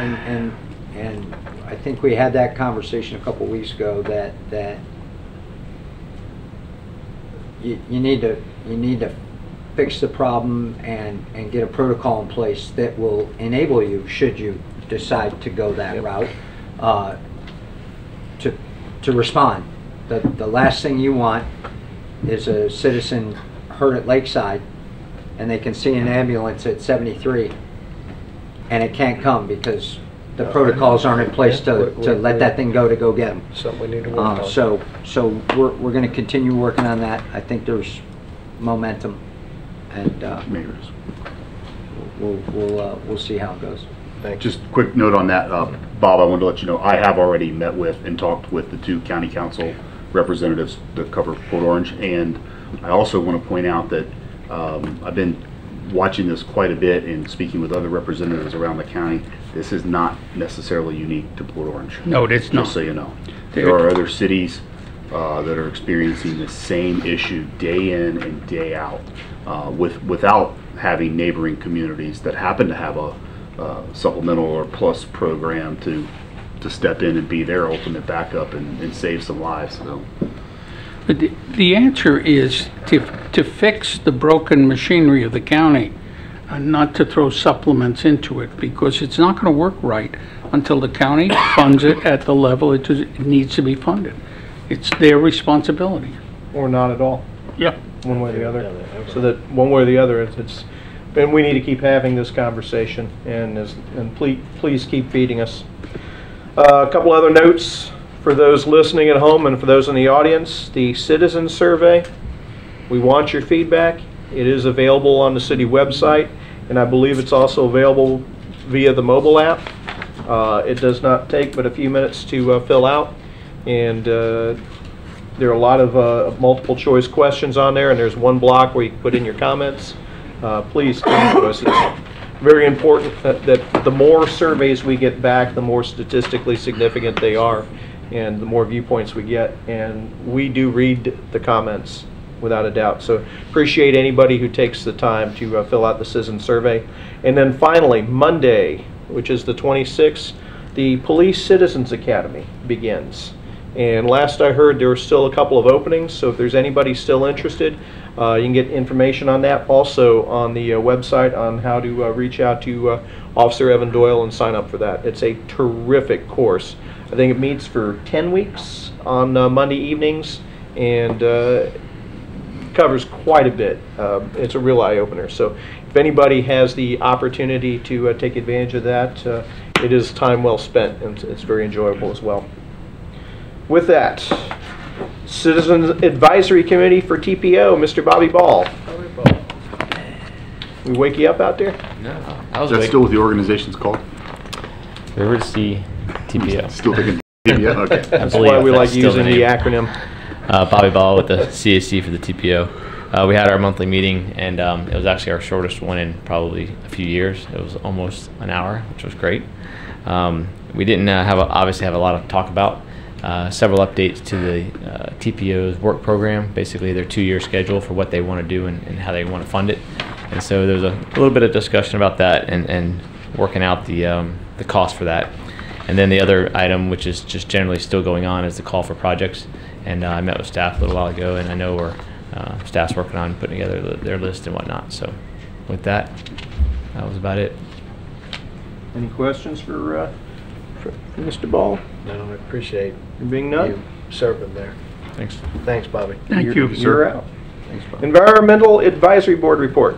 and I think we had that conversation a couple weeks ago that you need to fix the problem and get a protocol in place that will enable you, should you decide to go that route, to respond. The last thing you want is a citizen hurt at Lakeside and they can see an ambulance at 73 and it can't come because the protocols aren't in place to let that thing go get them.
Something we need to work on.
So we're going to continue working on that. I think there's momentum, and we'll see how it goes.
Thanks.
Just a quick note on that, Bob, I wanted to let you know, I have already met with and talked with the 2 county council representatives that cover Port Orange, and I also want to point out that I've been watching this quite a bit and speaking with other representatives around the county. This is not necessarily unique to Port Orange.
No, it's not.
Just so you know. There are other cities that are experiencing the same issue day in and day out without having neighboring communities that happen to have a supplemental or plus program to step in and be their ultimate backup and save some lives. So.
But the answer is to fix the broken machinery of the county, not to throw supplements into it, because it's not going to work right until the county funds it at the level it needs to be funded. It's their responsibility.
Or not at all.
Yeah.
One way or the other. So that one way or the other, and we need to keep having this conversation, and please keep feeding us. A couple other notes for those listening at home and for those in the audience. The citizen survey, we want your feedback. It is available on the city website, and I believe it's also available via the mobile app. It does not take but a few minutes to fill out, and there are a lot of multiple choice questions on there, and there's one block where you can put in your comments. Please come to us. It's very important that the more surveys we get back, the more statistically significant they are, and the more viewpoints we get. And we do read the comments without a doubt. So appreciate anybody who takes the time to fill out the citizen survey. And then finally, Monday, which is the 26th, the Police Citizens Academy begins. And last I heard, there were still a couple of openings, so if there's anybody still interested, you can get information on that also on the website on how to reach out to Officer Evan Doyle and sign up for that. It's a terrific course. I think it meets for 10 weeks on Monday evenings, and covers quite a bit. It's a real eye-opener. So if anybody has the opportunity to take advantage of that, it is time well spent, and it's very enjoyable as well. With that, Citizens Advisory Committee for TPO, Mr. Bobby Ball. We wake you up out there?
No, I was
Is that still what the organization's called?
River Sea TPO.
Still thinking TPO? Okay.
That's why we like using the acronym.
Bobby Ball with the CAC for the TPO. We had our monthly meeting, and it was actually our shortest one in probably a few years. It was almost an hour, which was great. We didn't obviously have a lot to talk about. Several updates to the TPO's work program, basically their 2-year schedule for what they want to do and how they want to fund it. And so there was a little bit of discussion about that and working out the cost for that. And then the other item, which is just generally still going on, is the call for projects. And I met with staff a little while ago, and I know staff's working on putting together their list and whatnot. So with that, that was about it.
Any questions for Mr. Ball?
No, I appreciate
being none.
you serving there.
Thanks.
Thanks, Bobby.
Thank you.
You're out.
Thanks, Bobby.
Environmental Advisory Board report.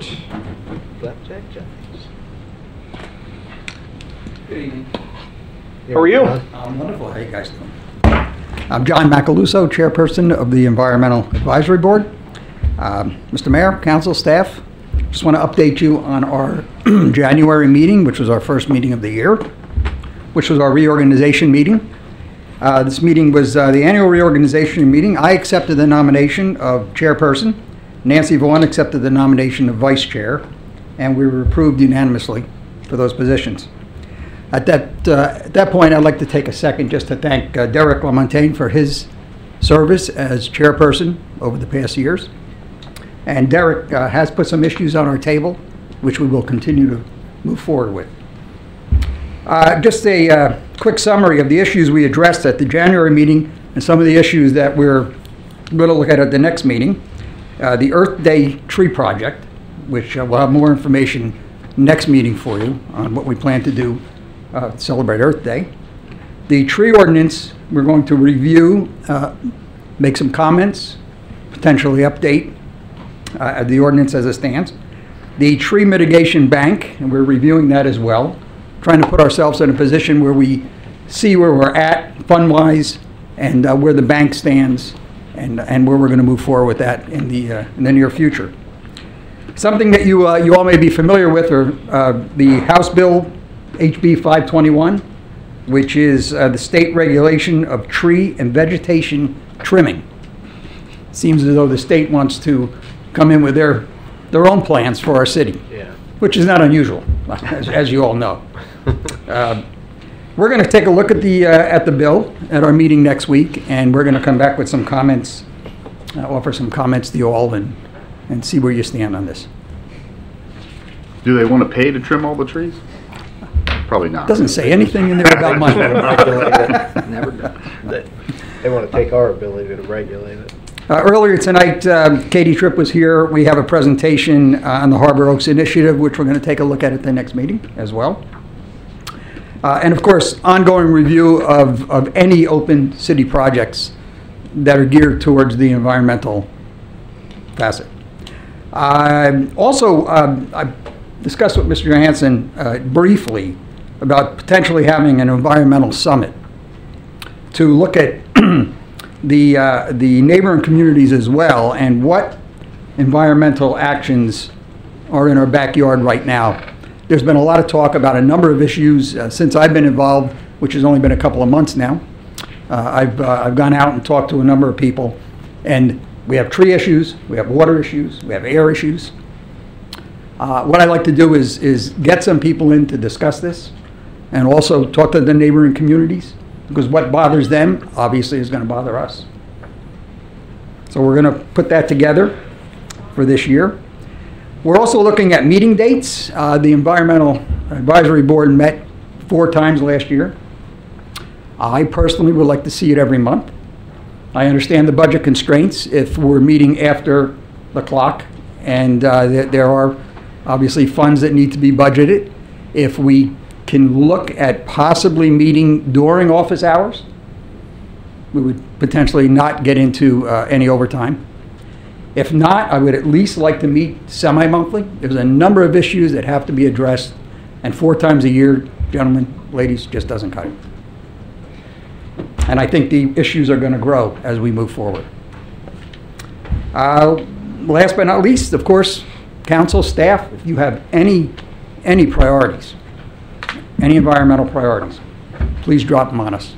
Blackjack Jones.
Good evening.
How are you?
I'm wonderful. How you guys doing? I'm John Macaluso, Chairperson of the Environmental Advisory Board. Mr. Mayor, Council, staff, just want to update you on our January meeting, which was our first meeting of the year, which was our reorganization meeting. This meeting was the annual reorganization meeting. I accepted the nomination of Chairperson. Nancy Vaughn accepted the nomination of Vice Chair, and we were approved unanimously for those positions. At that point, I'd like to take a second just to thank Derek LaMontagne for his service as chairperson over the past years. And Derek has put some issues on our table, which we will continue to move forward with. Just a quick summary of the issues we addressed at the January meeting and some of the issues that we're going to look at the next meeting. The Earth Day tree project, which we'll have more information next meeting for you on what we plan to do to celebrate Earth Day. The tree ordinance, we're going to review, make some comments, potentially update the ordinance as it stands. The tree mitigation bank, and we're reviewing that as well, trying to put ourselves in a position where we see where we're at fund-wise and where the bank stands and where we're going to move forward with that in the near future. Something that you all may be familiar with are the House Bill HB 521, which is the state regulation of tree and vegetation trimming. Seems as though the state wants to come in with their own plans for our city, which is not unusual, as you all know. We're going to take a look at the bill at our meeting next week, and we're going to come back with some comments, offer some comments to you all, and see where you stand on this.
Do they want to pay to trim all the trees? Probably not.
Doesn't say anything in there about money.
Never done. They want to take our ability to regulate it.
Earlier tonight, Katie Tripp was here. We have a presentation on the Harbor Oaks Initiative, which we're going to take a look at the next meeting as well. And of course, ongoing review of any open city projects that are geared towards the environmental facet. Also, I discussed with Mr. Johansson briefly about potentially having an environmental summit to look at the neighboring communities as well and what environmental actions are in our backyard right now. There's been a lot of talk about a number of issues since I've been involved, which has only been a couple of months now. I've gone out and talked to a number of people, and we have tree issues, we have water issues, we have air issues. What I'd like to do is get some people in to discuss this and also talk to the neighboring communities, because what bothers them obviously is going to bother us. So we're going to put that together for this year. We're also looking at meeting dates. The Environmental Advisory Board met 4 times last year. I personally would like to see it every month. I understand the budget constraints if we're meeting after the clock, and there are obviously funds that need to be budgeted. If we can look at possibly meeting during office hours, we would potentially not get into any overtime. If not, I would at least like to meet semi-monthly. There's a number of issues that have to be addressed, and 4 times a year, gentlemen, ladies, just doesn't cut it. And I think the issues are going to grow as we move forward. Last but not least, of course, council, staff, if you have any priorities, any environmental priorities, please drop them on us.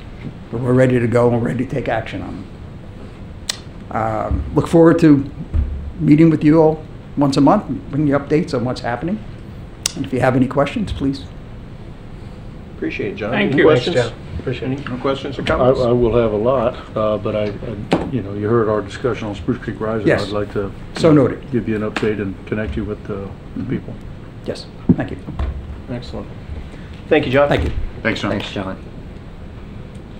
We're ready to go and we're ready to take action on them. Look forward to meeting with you all once a month and bring you updates on what's happening. And if you have any questions, please.
Appreciate it, John.
Thank
Any
you.
questions?
Thanks, John. Appreciate it.
Any questions or comments?
I will have a lot, but you know, you heard our discussion on Spruce Creek Rising.
Yes.
I'd like to
So noted.
give you an update and connect you with the people.
Yes, thank you.
Excellent. Thank you, John.
Thank you.
Thanks, John.
Thanks, John.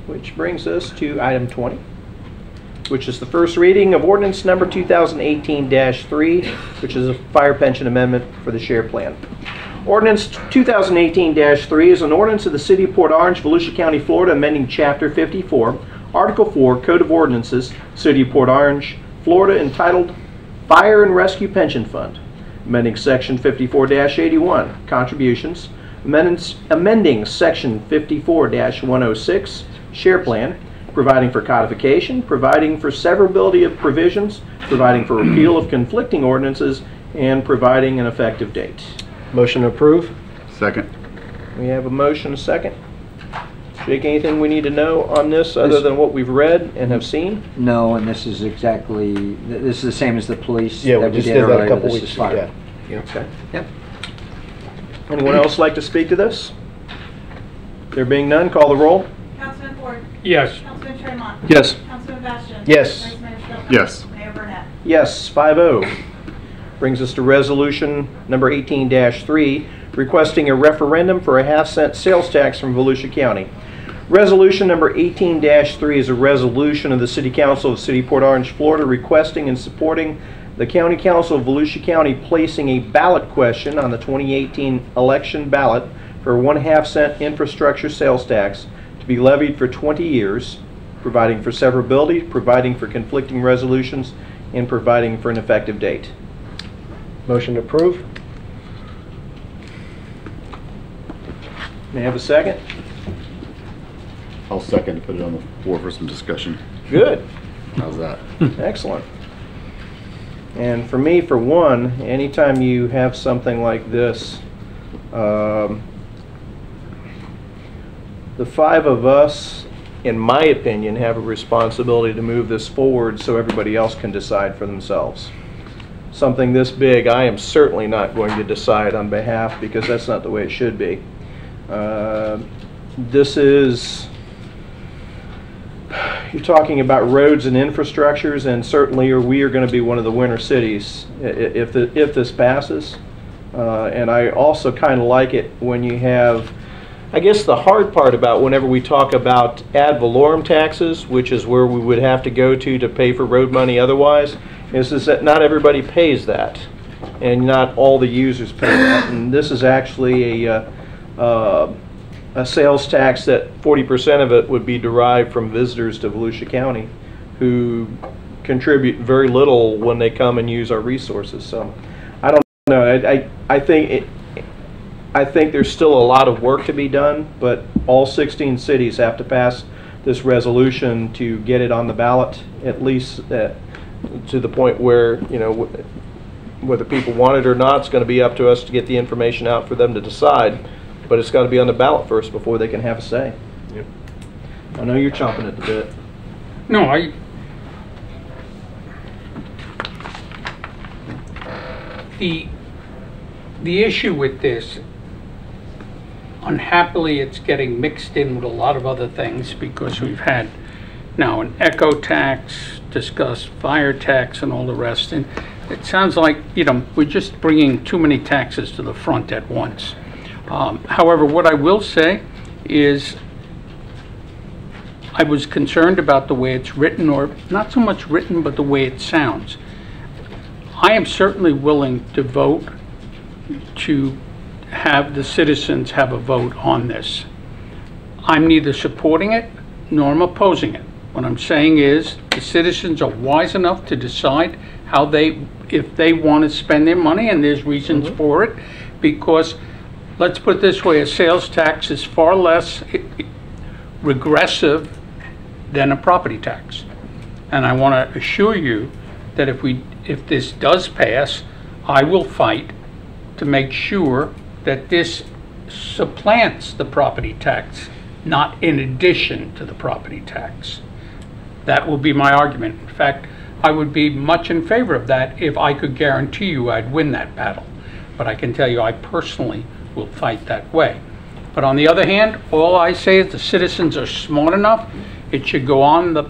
Which brings us to item 20, which is the first reading of ordinance number 2018-3, which is a fire pension amendment for the share plan. Ordinance 2018-3 is an ordinance of the City of Port Orange, Volusia County, Florida, amending Chapter 54, Article 4, Code of Ordinances, City of Port Orange, Florida, entitled Fire and Rescue Pension Fund, amending Section 54-81, Contributions, amending Section 54-106, Share Plan, providing for codification, providing for severability of provisions, providing for repeal of conflicting ordinances, and providing an effective date.
Motion to approve?
Second.
We have a motion, a second. Jake, anything we need to know on this other than what we've read and have seen?
No, and this is exactly, this is the same as the police.
Yeah, we
that
just
did
did that a
earlier.
couple
This
weeks
is
ago.
fire.
Yeah.
Okay.
Yep.
Anyone else like to speak to this? There being none, call the roll.
Councilman Ford.
Yes.
Councilman Tremont.
Yes.
Councilman Councilman Bastian.
Yes.
Vice Mayor Stiltner.
Yes.
Mayor Burnett.
Yes, 5-0. Brings us to resolution number 18-3, requesting a referendum for a half-cent sales tax from Volusia County. Resolution number 18-3 is a resolution of the City Council of the City of Port Orange, Florida, requesting and supporting the County Council of Volusia County placing a ballot question on the 2018 election ballot for a 1/2 cent infrastructure sales tax to be levied for 20 years, providing for severability, providing for conflicting resolutions, and providing for an effective date.
Motion to approve?
May I have a second?
I'll second to put it on the floor for some discussion.
Good.
How's that?
Excellent. And for me, for one, anytime you have something like this, the 5 of us, in my opinion, have a responsibility to move this forward so everybody else can decide for themselves. Something this big, I am certainly not going to decide on behalf, because that's not the way it should be. This is, you're talking about roads and infrastructures, and certainly we are going to be one of the winner cities if this passes. And I also kind of like it when you have, I guess the hard part about whenever we talk about ad valorem taxes, which is where we would have to go to pay for road money otherwise, is that not everybody pays that, and not all the users pay that. And this is actually a sales tax that 40% of it would be derived from visitors to Volusia County who contribute very little when they come and use our resources. So I don't know. I think there's still a lot of work to be done, but all 16 cities have to pass this resolution to get it on the ballot, at least to the point where, you know, whether people want it or not, it's going to be up to us to get the information out for them to decide. But it's got to be on the ballot first before they can have a say.
Yep.
I know you're chomping at the bit.
No, the issue with this, unhappily, it's getting mixed in with a lot of other things, because we've had now an eco tax discussed, fire tax, and all the rest. And it sounds like, you know, we're just bringing too many taxes to the front at once. However, what I will say is I was concerned about the way it's written, or not so much written, but the way it sounds. I am certainly willing to vote to have the citizens have a vote on this. I'm neither supporting it nor I'm opposing it. What I'm saying is the citizens are wise enough to decide how if they want to spend their money, and there's reasons for it, because let's put it this way, a sales tax is far less regressive than a property tax. And I want to assure you that if this does pass, I will fight to make sure that this supplants the property tax, not in addition to the property tax. That will be my argument. In fact, I would be much in favor of that if I could guarantee you I'd win that battle. But I can tell you I personally will fight that way. But on the other hand, all I say is the citizens are smart enough. It should go on the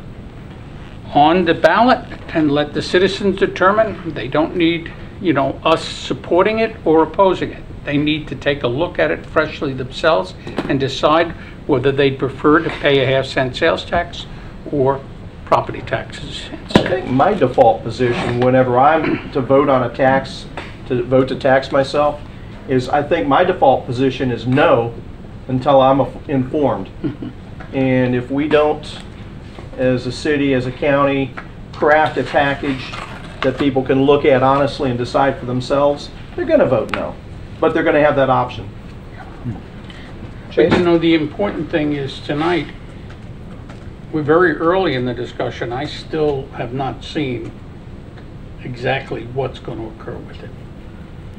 ballot and let the citizens determine. They don't need, you know, us supporting it or opposing it. They need to take a look at it freshly themselves and decide whether they'd prefer to pay a 1/2 cent sales tax or property taxes.
I think my default position whenever I'm to vote on a tax, to vote to tax myself, is I think my default position is no until I'm informed. And if we don't, as a city, as a county, craft a package that people can look at honestly and decide for themselves, they're going to vote no. But they're going to have that option.
But you know, the important thing is tonight, we're very early in the discussion. I still have not seen exactly what's going to occur with it.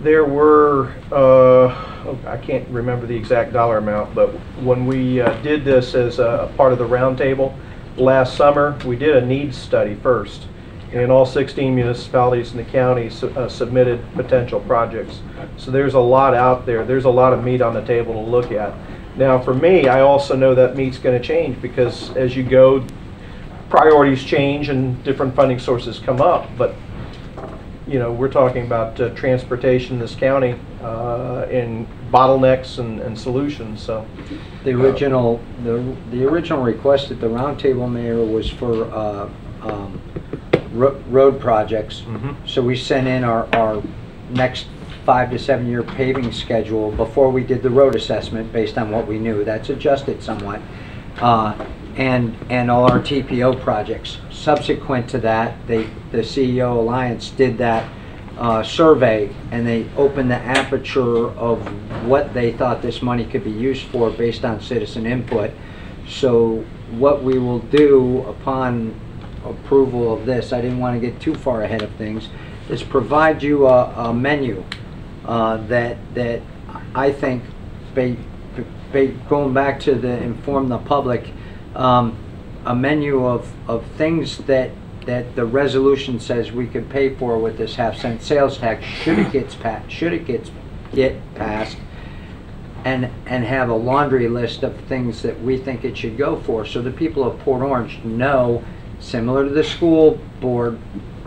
There were, I can't remember the exact dollar amount, but when we did this as a part of the roundtable last summer, we did a needs study first. And all 16 municipalities in the county submitted potential projects. So there's a lot out there. There's a lot of meat on the table to look at. Now for me, I also know that meat's going to change, because as you go priorities change and different funding sources come up, but you know, we're talking about transportation in this county and bottlenecks and solutions. So
The original request at the roundtable, Mayor, was for road projects. So we sent in our next 5 to 7 year paving schedule before we did the road assessment based on what we knew. That's adjusted somewhat. And all our TPO projects. Subsequent to that, the CEO Alliance did that survey, and they opened the aperture of what they thought this money could be used for based on citizen input. So what we will do upon approval of this, I didn't want to get too far ahead of things, is provide you a menu that I think, going back to the inform the public, a menu of things that the resolution says we can pay for with this half-cent sales tax should it get passed, and have a laundry list of things that we think it should go for, so the people of Port Orange know, similar to the school board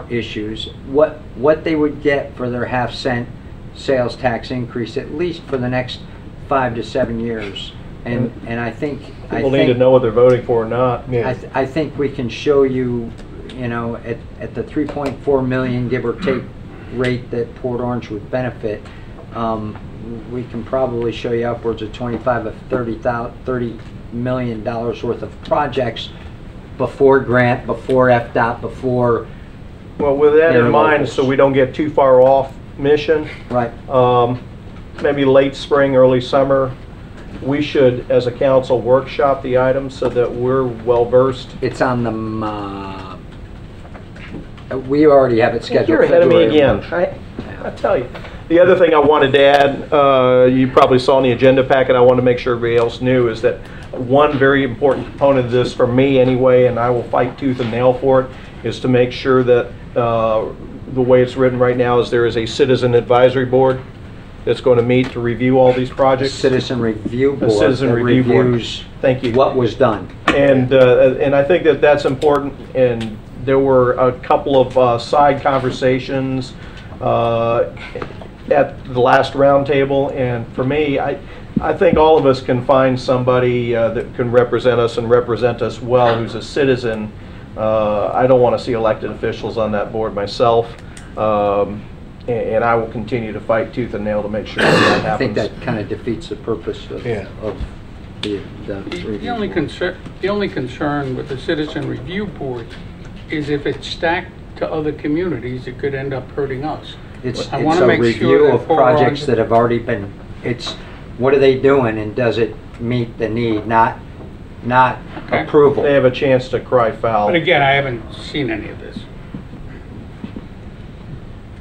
issues, what they would get for their half-cent sales tax increase, at least for the next 5 to 7 years. And I think
people need to know what they're voting for or not.
I think we can show you, you know, at the 3.4 million give or take rate that Port Orange would benefit, we can probably show you upwards of $25 to $30 million worth of projects before grant, before FDOT, before.
Well, with that in mind, so we don't get too far off mission.
Right.
Maybe late spring, early summer, we should, as a council, workshop the items so that we're well versed.
It's on the. We already have it scheduled.
You're ahead of me again. I tell you. The other thing I wanted to add, you probably saw in the agenda packet, I wanted to make sure everybody else knew, is that one very important component of this, for me anyway, and I will fight tooth and nail for it, is to make sure that the way it's written right now is there is a citizen advisory board that's going to meet to review all these projects.
Citizen review board.
A citizen review
reviews
board. Thank you.
What was done.
And I think that that's important. And there were a couple of side conversations at the last roundtable. And for me, I think all of us can find somebody that can represent us and represent us well, who's a citizen. I don't want to see elected officials on that board myself. And I will continue to fight tooth and nail to make sure that happens.
I think that kind of defeats the purpose of the
only concern with the citizen review board is if it's stacked to other communities, it could end up hurting us.
It's a review of projects that have already been. It's what are they doing and does it meet the need, not approval.
They have a chance to cry foul.
But again, I haven't seen any of this.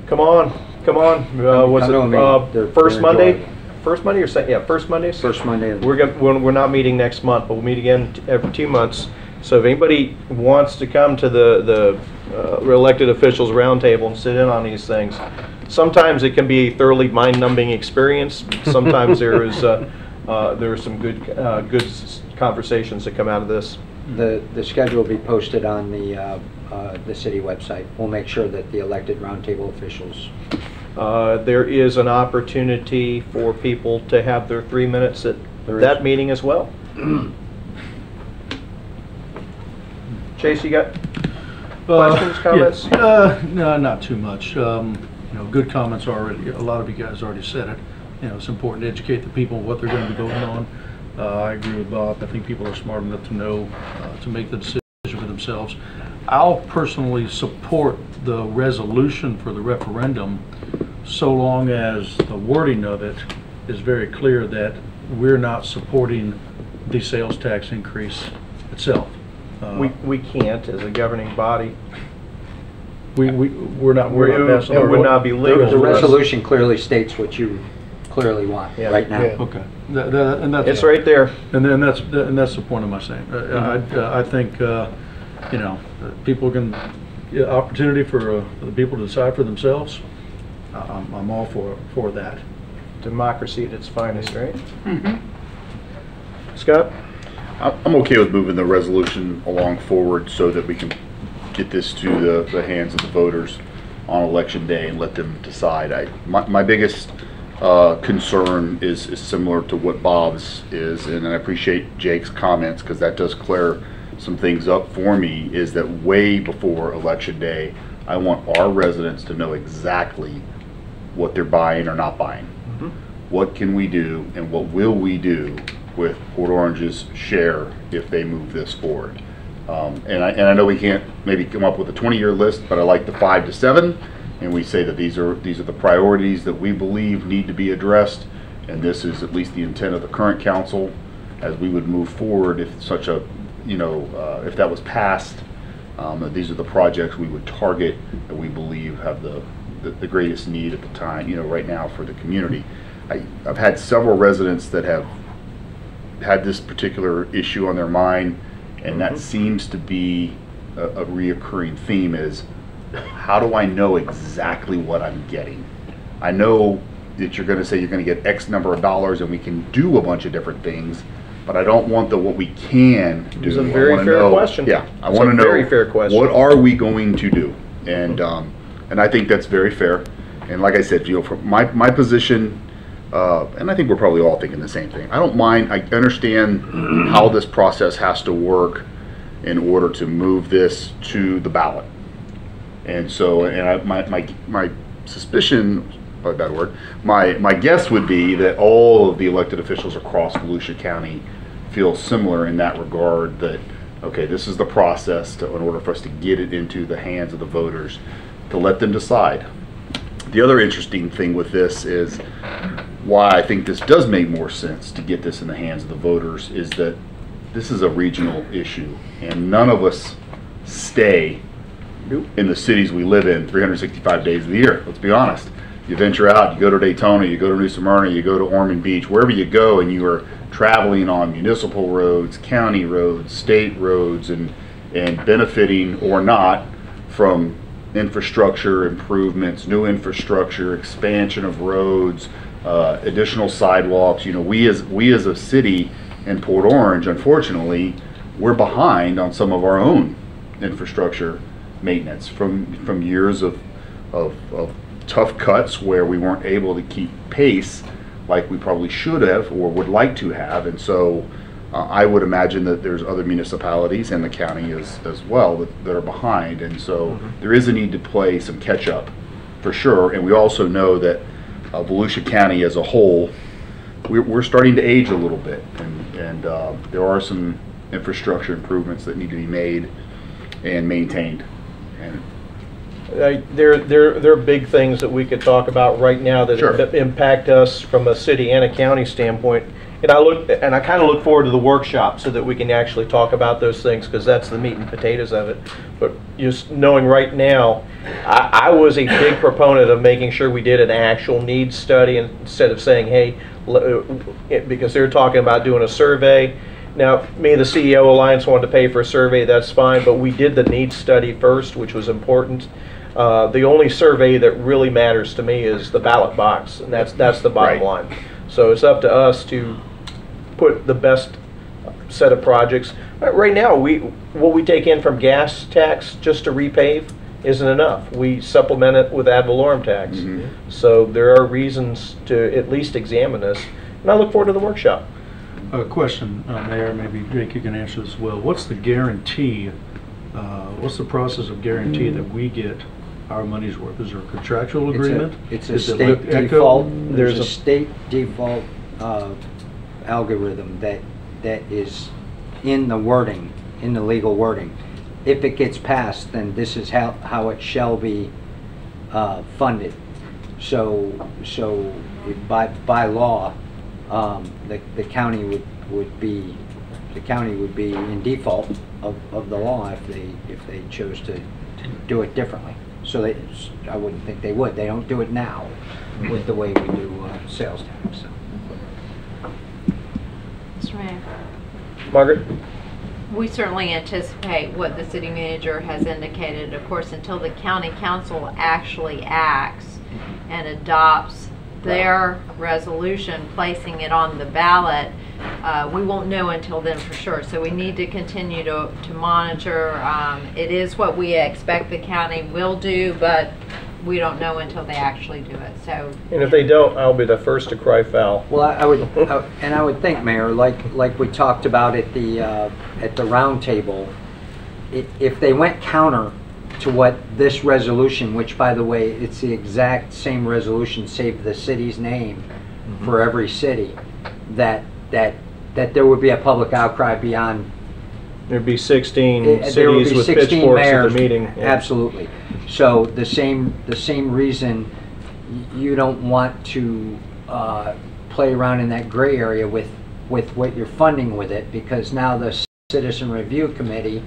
Come on. Was it first Monday? First Monday or second? Yeah, first Monday.
First Monday.
We're not meeting next month, but we'll meet again every 2 months. So if anybody wants to come to the elected officials roundtable and sit in on these things, sometimes it can be a thoroughly mind-numbing experience. Sometimes there are some good conversations that come out of this.
The schedule will be posted on the city website. We'll make sure that the elected roundtable officials.
There is an opportunity for people to have their 3 minutes at that meeting as well. Chase, you got questions, comments?
No, not too much. Good comments already. A lot of you guys already said it. It's important to educate the people what they're going to be voting on. I agree with Bob. I think people are smart enough to know to make the decision for themselves. I'll personally support the resolution for the referendum so long as the wording of it is very clear that we're not supporting the sales tax increase itself.
We can't, as a governing body.
We're not passing
it would not be legal.
The resolution clearly states what you clearly want right now.
Yeah. Okay, and that's
it's right there.
And that's the point of my saying. I think people can opportunity for the people to decide for themselves. I'm all for that.
Democracy at its finest, right? Mm-hmm. Scott?
I'm okay with moving the resolution along forward so that we can get this to the hands of the voters on election day and let them decide. My biggest concern is similar to what Bob's is, and I appreciate Jake's comments because that does clear some things up for me, is that way before election day, I want our residents to know exactly what they're buying or not buying. Mm-hmm. What can we do and what will we do with Port Orange's share if they move this forward? And I know we can't maybe come up with a 20-year list, but I like the 5 to 7, and we say that these are the priorities that we believe need to be addressed, and this is at least the intent of the current council as we would move forward if such a, if that was passed. These are the projects we would target that we believe have the greatest need at the time, right now for the community. I've had several residents that have had this particular issue on their mind, and that seems to be a reoccurring theme is, how do I know exactly what I'm getting? I know that you're going to say you're going to get X number of dollars and we can do a bunch of different things, but I don't want what we can do.
It's a very fair question.
Yeah, I want to know
very fair question.
What are we going to do? And I think that's very fair. And like I said, from my position, and I think we're probably all thinking the same thing. I don't mind. I understand how this process has to work in order to move this to the ballot. And so, my suspicion, by bad word, my guess would be that all of the elected officials across Volusia County feel similar in that regard. That okay, this is the process in order for us to get it into the hands of the voters, to let them decide. The other interesting thing with this is why I think this does make more sense to get this in the hands of the voters is that this is a regional issue, and none of us stay in the cities we live in 365 days of the year. Let's be honest. You venture out, you go to Daytona, you go to New Smyrna, you go to Ormond Beach, wherever you go, and you are traveling on municipal roads, county roads, state roads, and benefiting or not from infrastructure improvements, new infrastructure, expansion of roads, additional sidewalks. We as a city in Port Orange, unfortunately, we're behind on some of our own infrastructure maintenance from years of tough cuts where we weren't able to keep pace like we probably should have or would like to have. And so I would imagine that there's other municipalities and the county as well that are behind. And so there is a need to play some catch up for sure. And we also know that Volusia County as a whole, we're starting to age a little bit, and there are some infrastructure improvements that need to be made and maintained. And
there are big things that we could talk about right now that impact us from a city and a county standpoint. And I kind of look forward to the workshop so that we can actually talk about those things, because that's the meat and potatoes of it. But just knowing right now, I was a big proponent of making sure we did an actual needs study instead of saying, hey, because they're talking about doing a survey. Now, me and the CEO Alliance wanted to pay for a survey, that's fine, but we did the needs study first, which was important. The only survey that really matters to me is the ballot box, and that's the bottom line. So it's up to us to put the best set of projects. Right now, what we take in from gas tax just to repave isn't enough. We supplement it with ad valorem tax. So there are reasons to at least examine this, and I look forward to the workshop.
A question, Mayor, maybe Jake, you can answer this as well. What's the guarantee, what's the process of guarantee that we get our money's worth? Is there a contractual agreement?
It's a state default. There's a state default algorithm that is in the wording, in the legal wording. If it gets passed, then this is how it shall be funded. So by law, the county would be in default of the law if they chose to do it differently. So I wouldn't think they would. They don't do it now with the way we do sales tax. So.
Mr. Mayor.
Margaret?
We certainly anticipate what the city manager has indicated. Of course, until the county council actually acts and adopts their resolution placing it on the ballot, we won't know until then for sure. So we need to continue to monitor. It is what we expect the county will do, but we don't know until they actually do it. So,
And if they don't, I'll be the first to cry foul.
Well, I would think, Mayor, like we talked about at the round table, if they went counter to what this resolution, which by the way, it's the exact same resolution, save the city's name for every city, that there would be a public outcry beyond.
There'd be 16
There would
cities
be
with
16
pitchforks at
mayors,
the meeting. Yeah.
Absolutely. So the same reason you don't want to play around in that gray area with what you're funding with it, because now the Citizen Review Committee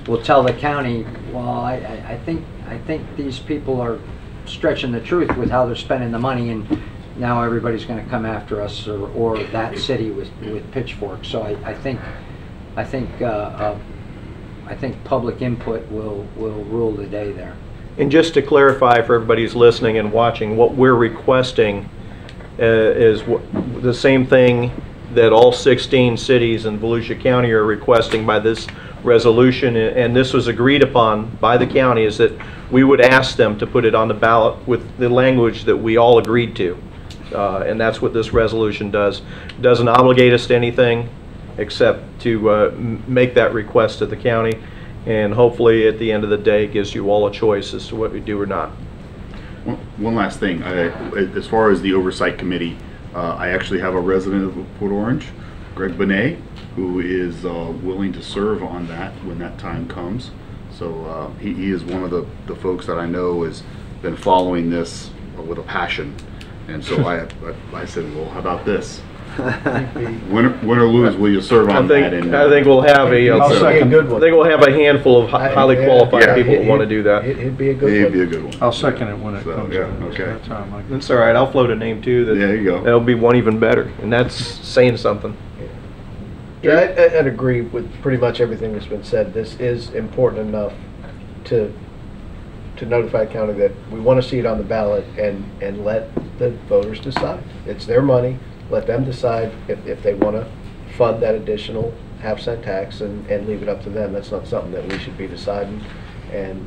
will tell the county, well, I think these people are stretching the truth with how they're spending the money, and now everybody's going to come after us or that city with pitchforks. So I think public input will rule the day there.
And just to clarify for everybody who's listening and watching, what we're requesting is the same thing that all 16 cities in Volusia County are requesting by this resolution, and this was agreed upon by the county, is that we would ask them to put it on the ballot with the language that we all agreed to. And that's what this resolution does. It doesn't obligate us to anything except to make that request to the county, and hopefully at the end of the day gives you all a choice as to what we do or not.
One last thing, as far as the oversight committee, I actually have a resident of Port Orange, Greg Benet, who is willing to serve on that when that time comes. So he is one of the folks that I know has been following this with a passion. And so I said, well, how about this? Win or lose, will you serve on that?
I think we'll have a good one. I think we'll have a handful of highly qualified people who want to do that.
It'd be a good one.
I'll second it when it comes to that time.
That's all right. I'll float a name too.
There you go.
That'll be one even better, and that's saying something.
Yeah, I'd agree with pretty much everything that's been said. This is important enough to notify the county that we want to see it on the ballot and let the voters decide. It's their money. Let them decide if they want to fund that additional half-cent tax and leave it up to them. That's not something that we should be deciding. And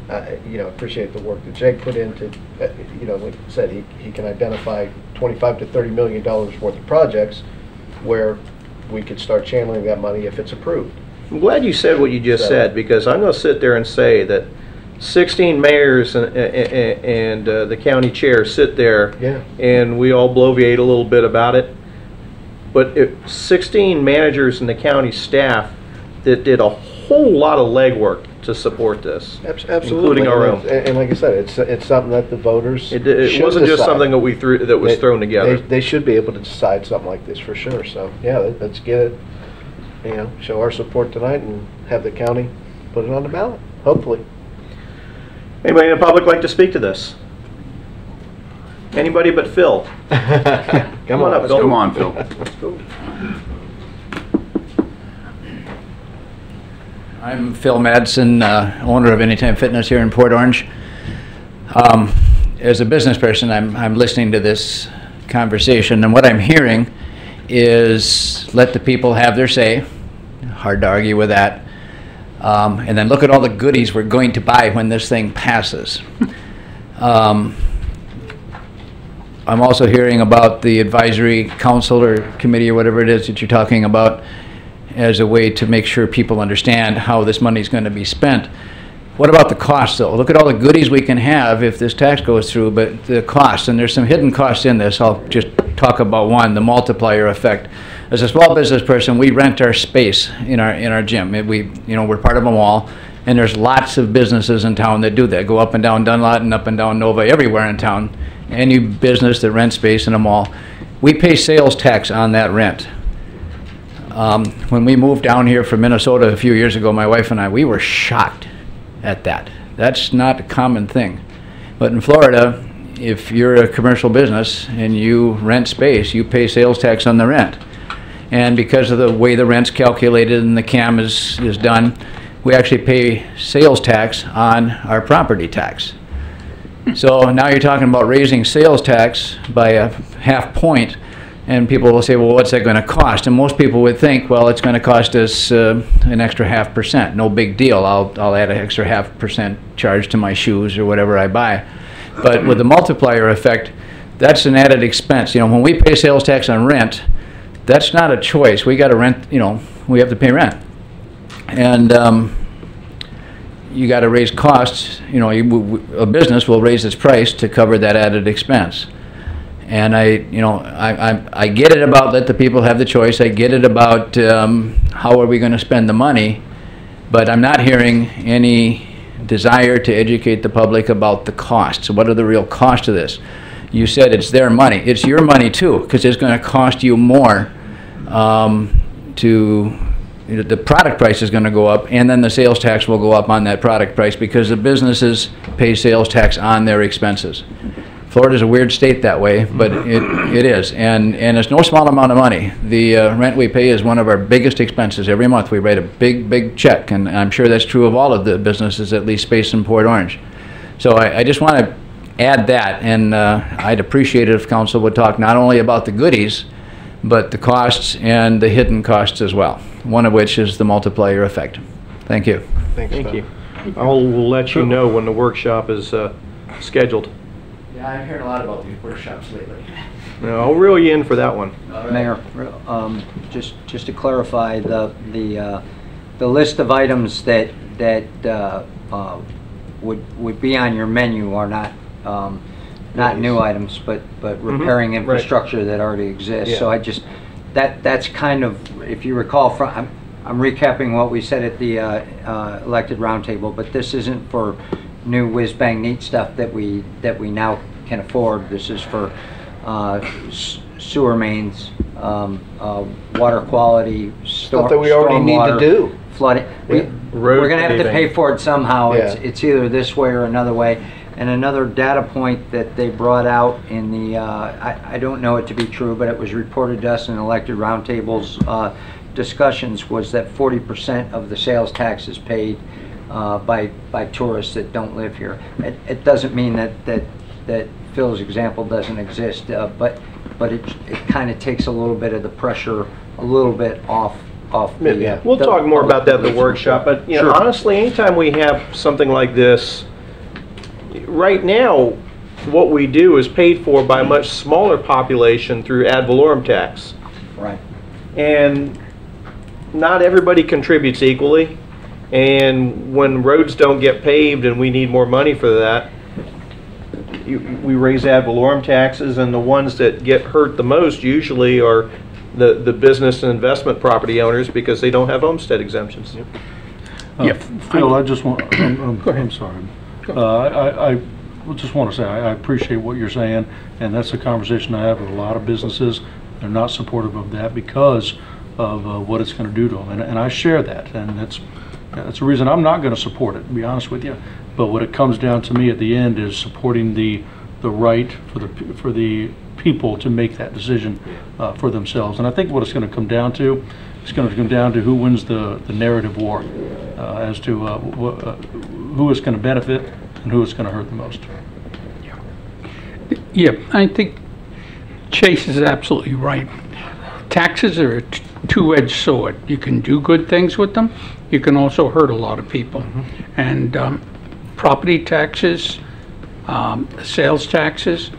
appreciate the work that Jake put into, like I said, he can identify $25 to $30 million worth of projects where we could start channeling that money if it's approved.
I'm glad you said what you just said, because I'm going to sit there and say that 16 mayors and the county chair sit there, and we all bloviate a little bit about it. But 16 managers and the county staff that did a whole lot of legwork to support this,
absolutely,
including our own.
And like I said, it's something that the voters
it wasn't just something that was thrown together.
They should be able to decide something like this for sure. So yeah, let's get it. Show our support tonight and have the county put it on the ballot. Hopefully.
Anybody in the public like to speak to this? Anybody but Phil?
Come on up, Phil.
Come on, Phil.
Let's go.
I'm Phil Madsen, owner of Anytime Fitness here in Port Orange. As a business person, I'm listening to this conversation, and what I'm hearing is let the people have their say. Hard to argue with that. And then look at all the goodies we're going to buy when this thing passes. I'm also hearing about the advisory council or committee or whatever it is that you're talking about as a way to make sure people understand how this money is going to be spent. What about the cost, though? Look at all the goodies we can have if this tax goes through, but the cost, and there's some hidden costs in this. I'll just talk about one, the multiplier effect. As a small business person, we rent our space in our gym. We're part of a mall, and there's lots of businesses in town that do that. Go up and down Dunlot and up and down Nova, everywhere in town. Any business that rents space in a mall, we pay sales tax on that rent. When we moved down here from Minnesota a few years ago, my wife and I, we were shocked at that. That's not a common thing. But in Florida, if you're a commercial business and you rent space, you pay sales tax on the rent. And because of the way the rent's calculated and the CAM is done, we actually pay sales tax on our property tax. So now you're talking about raising sales tax by a half point. And people will say, well, what's that going to cost? And most people would think, well, it's going to cost us an extra 0.5%. No big deal. I'll add an extra 0.5% charge to my shoes or whatever I buy. But with the multiplier effect, that's an added expense. You know, when we pay sales tax on rent, that's not a choice. We got to rent, you know, we have to pay rent. And you got to raise costs. You know, a business will raise its price to cover that added expense. And I get it about let the people have the choice. I get it about how are we going to spend the money, but I'm not hearing any desire to educate the public about the costs. What are the real costs of this? You said it's their money. It's your money too, because it's going to cost you more the product price is going to go up, and then the sales tax will go up on that product price because the businesses pay sales tax on their expenses. Florida's a weird state that way, but it is, and it's no small amount of money. The rent we pay is one of our biggest expenses. Every month we write a big check, and I'm sure that's true of all of the businesses, at least based in Port Orange. So I just want to add that, and I'd appreciate it if council would talk not only about the goodies, but the costs and the hidden costs as well, one of which is the multiplier effect. Thank you.
Thank you. We'll let you know when the workshop is scheduled.
Yeah, I'm hearing a lot about these workshops lately.
No, I'll reel you in for that one.
Mayor, just to clarify, the list of items that would be on your menu are not new items, but repairing infrastructure that already exists.
Yeah.
So I just that's kind of, if you recall, from I'm recapping what we said at the elected roundtable, but this isn't for new whiz-bang neat stuff that we now can afford. This is for sewer mains, water quality,
Stuff that we already need to do.
Flooding.
Yeah.
We're going to have to
paving.
pay for it somehow.
Yeah.
It's either this way or another way. And another data point that they brought out in the, I don't know it to be true, but it was reported to us in elected roundtables discussions, was that 40% of the sales tax is paid by tourists that don't live here. It doesn't mean that Phil's example doesn't exist, but it kind of takes a little bit of the pressure, a little bit off the.
Yeah. We'll talk more about that at the workshop, but you know, honestly, anytime we have something like this, right now, what we do is paid for by a much smaller population through ad valorem tax.
Right.
And not everybody contributes equally. And when roads don't get paved and we need more money for that, we raise ad valorem taxes, and the ones that get hurt the most usually are the business and investment property owners because they don't have homestead exemptions.
Phil, I just want, I'm sorry. I just want to say I appreciate what you're saying, and that's a conversation I have with a lot of businesses. They're not supportive of that because of what it's going to do to them, and I share that, and that's the reason I'm not going to support it, to be honest with you. But what it comes down to me at the end is supporting the right for the people to make that decision for themselves. And I think what it's going to come down to, it's going to come down to who wins the narrative war as to who is going to benefit and who is going to hurt the most.
Yeah, I think Chase is absolutely right. Taxes are a two-edged sword. You can do good things with them. You can also hurt a lot of people. And property taxes, sales taxes